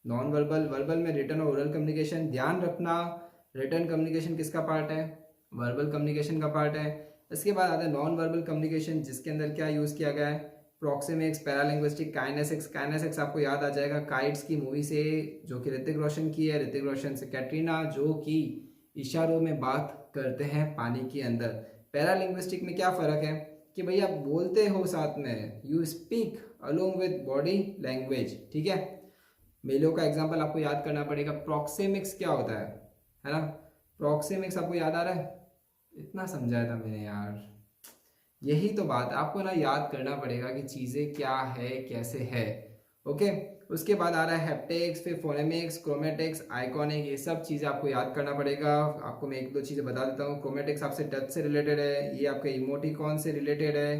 नॉन वर्बल। वर्बल में रिटन और ओरल कम्युनिकेशन। ध्यान रखना रिटन कम्युनिकेशन किसका पार्ट है, वर्बल कम्युनिकेशन का पार्ट है। इसके बाद आता है नॉन वर्बल कम्युनिकेशन जिसके अंदर क्या यूज किया गया है, प्रॉक्सिमिक्स, पैरालिंग्विस्टिक, काइनेसिक्स। काइनेसिक्स आपको याद आ जाएगा काइट्स की मूवी से, जो कि ऋतिक रोशन की है, ऋतिक रोशन से कैटरीना, जो कि इशारों में बात करते हैं पानी के अंदर। पैरालिंग्विस्टिक में क्या फ़र्क है कि भाई आप बोलते हो साथ में, you speak along with body language. ठीक है, मेलों का एग्जाम्पल आपको याद करना पड़ेगा। प्रॉक्सिमिक्स क्या होता है ना, प्रॉक्सिमिक्स आपको याद आ रहा है, इतना समझाया था मैंने यार। यही तो बात आपको ना याद करना पड़ेगा कि चीज़ें क्या है कैसे है। ओके, उसके बाद आ रहा है हैप्टिक्स, फिर फोनेमिक्स, क्रोमेटिक्स, आइकॉनिक। ये सब चीज़ें आपको याद करना पड़ेगा। आपको मैं एक दो चीज़ें बता देता हूँ। क्रोमेटिक्स आपसे टच से रिलेटेड है, ये आपके इमोटिकॉन से रिलेटेड है।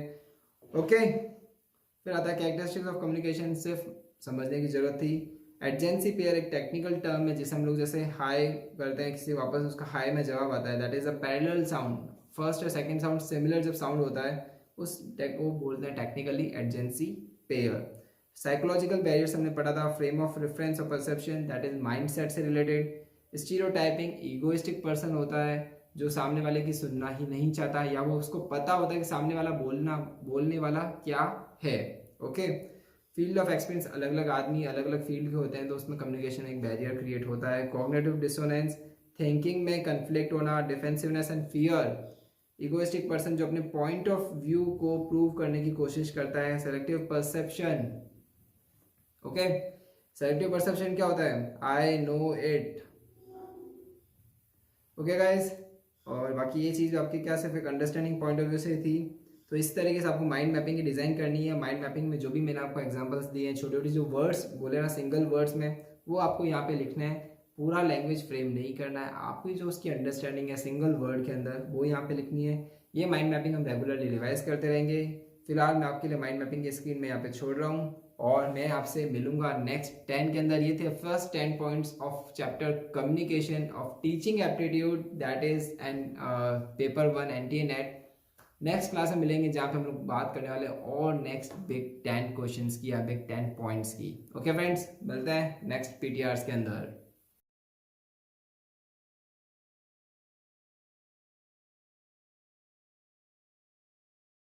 ओके, फिर आता है कैरेक्टरिस्टिक्स ऑफ कम्युनिकेशन, सिर्फ समझने की जरूरत थी। एडजेंसी पेयर एक टेक्निकल टर्म है जिसे हम लोग जैसे हाई करते हैं किसी, वापस उसका हाई में जवाब आता है, that is a parallel sound. First और सेकंड साउंड सिमिलर जब साउंड होता है उस को बोलते हैं technically adjacency pair. Psychological barriers हमने पढ़ा था, फ्रेम ऑफ रेफरेंस और परसेप्शन, दैट इज माइंडसेट से रिलेटेड। स्टीरियोटाइपिंग, ईगोइस्टिक पर्सन होता है जो सामने वाले की सुनना ही नहीं चाहता, या वो उसको पता होता है कि सामने वाला बोलने वाला क्या है। ओके, फील्ड ऑफ एक्सपीरियंस, अलग अलग आदमी अलग अलग फील्ड के होते हैं तो उसमें कम्युनिकेशन एक बैरियर क्रिएट होता है। कॉग्निटिव डिसोनेंस, थिंकिंग में कन्फ्लिक्ट होना। Defensiveness and fear, egoistic person जो अपने पॉइंट ऑफ व्यू को प्रूव करने की कोशिश करता है। Selective perception, okay, selective perception क्या होता है, I know it. Okay guys, और बाकी ये चीज़ आपकी क्या सिर्फ एक अंडरस्टैंडिंग पॉइंट ऑफ व्यू से थी। तो इस तरीके से आपको माइंड मैपिंग की डिज़ाइन करनी है। माइंड मैपिंग में जो भी मैंने आपको एग्जांपल्स दिए हैं, छोटे छोटे जो वर्ड्स बोले ना सिंगल वर्ड्स में, वो आपको यहाँ पे लिखना है। पूरा लैंग्वेज फ्रेम नहीं करना है, आपकी जो उसकी अंडरस्टैंडिंग है सिंगल वर्ड के अंदर वो यहाँ पे लिखनी है। ये माइंड मैपिंग हम रेगुलरली रिवाइज करते रहेंगे। फिलहाल मैं आपके लिए माइंड मैपिंग की स्क्रीन में यहाँ पे छोड़ रहा हूँ और मैं आपसे मिलूंगा नेक्स्ट 10 के अंदर। ये थे first 10 points of chapter communication of teaching aptitude, that is and paper 1 NTA NET। Next class में मिलेंगे जहाँ पे हम लोग बात करने वाले हैं और नेक्स्ट बिग 10 क्वेश्चंस की या बिग 10 पॉइंट्स की। ओके फ्रेंड्स, मिलते हैं नेक्स्ट पीटीआर्स के अंदर।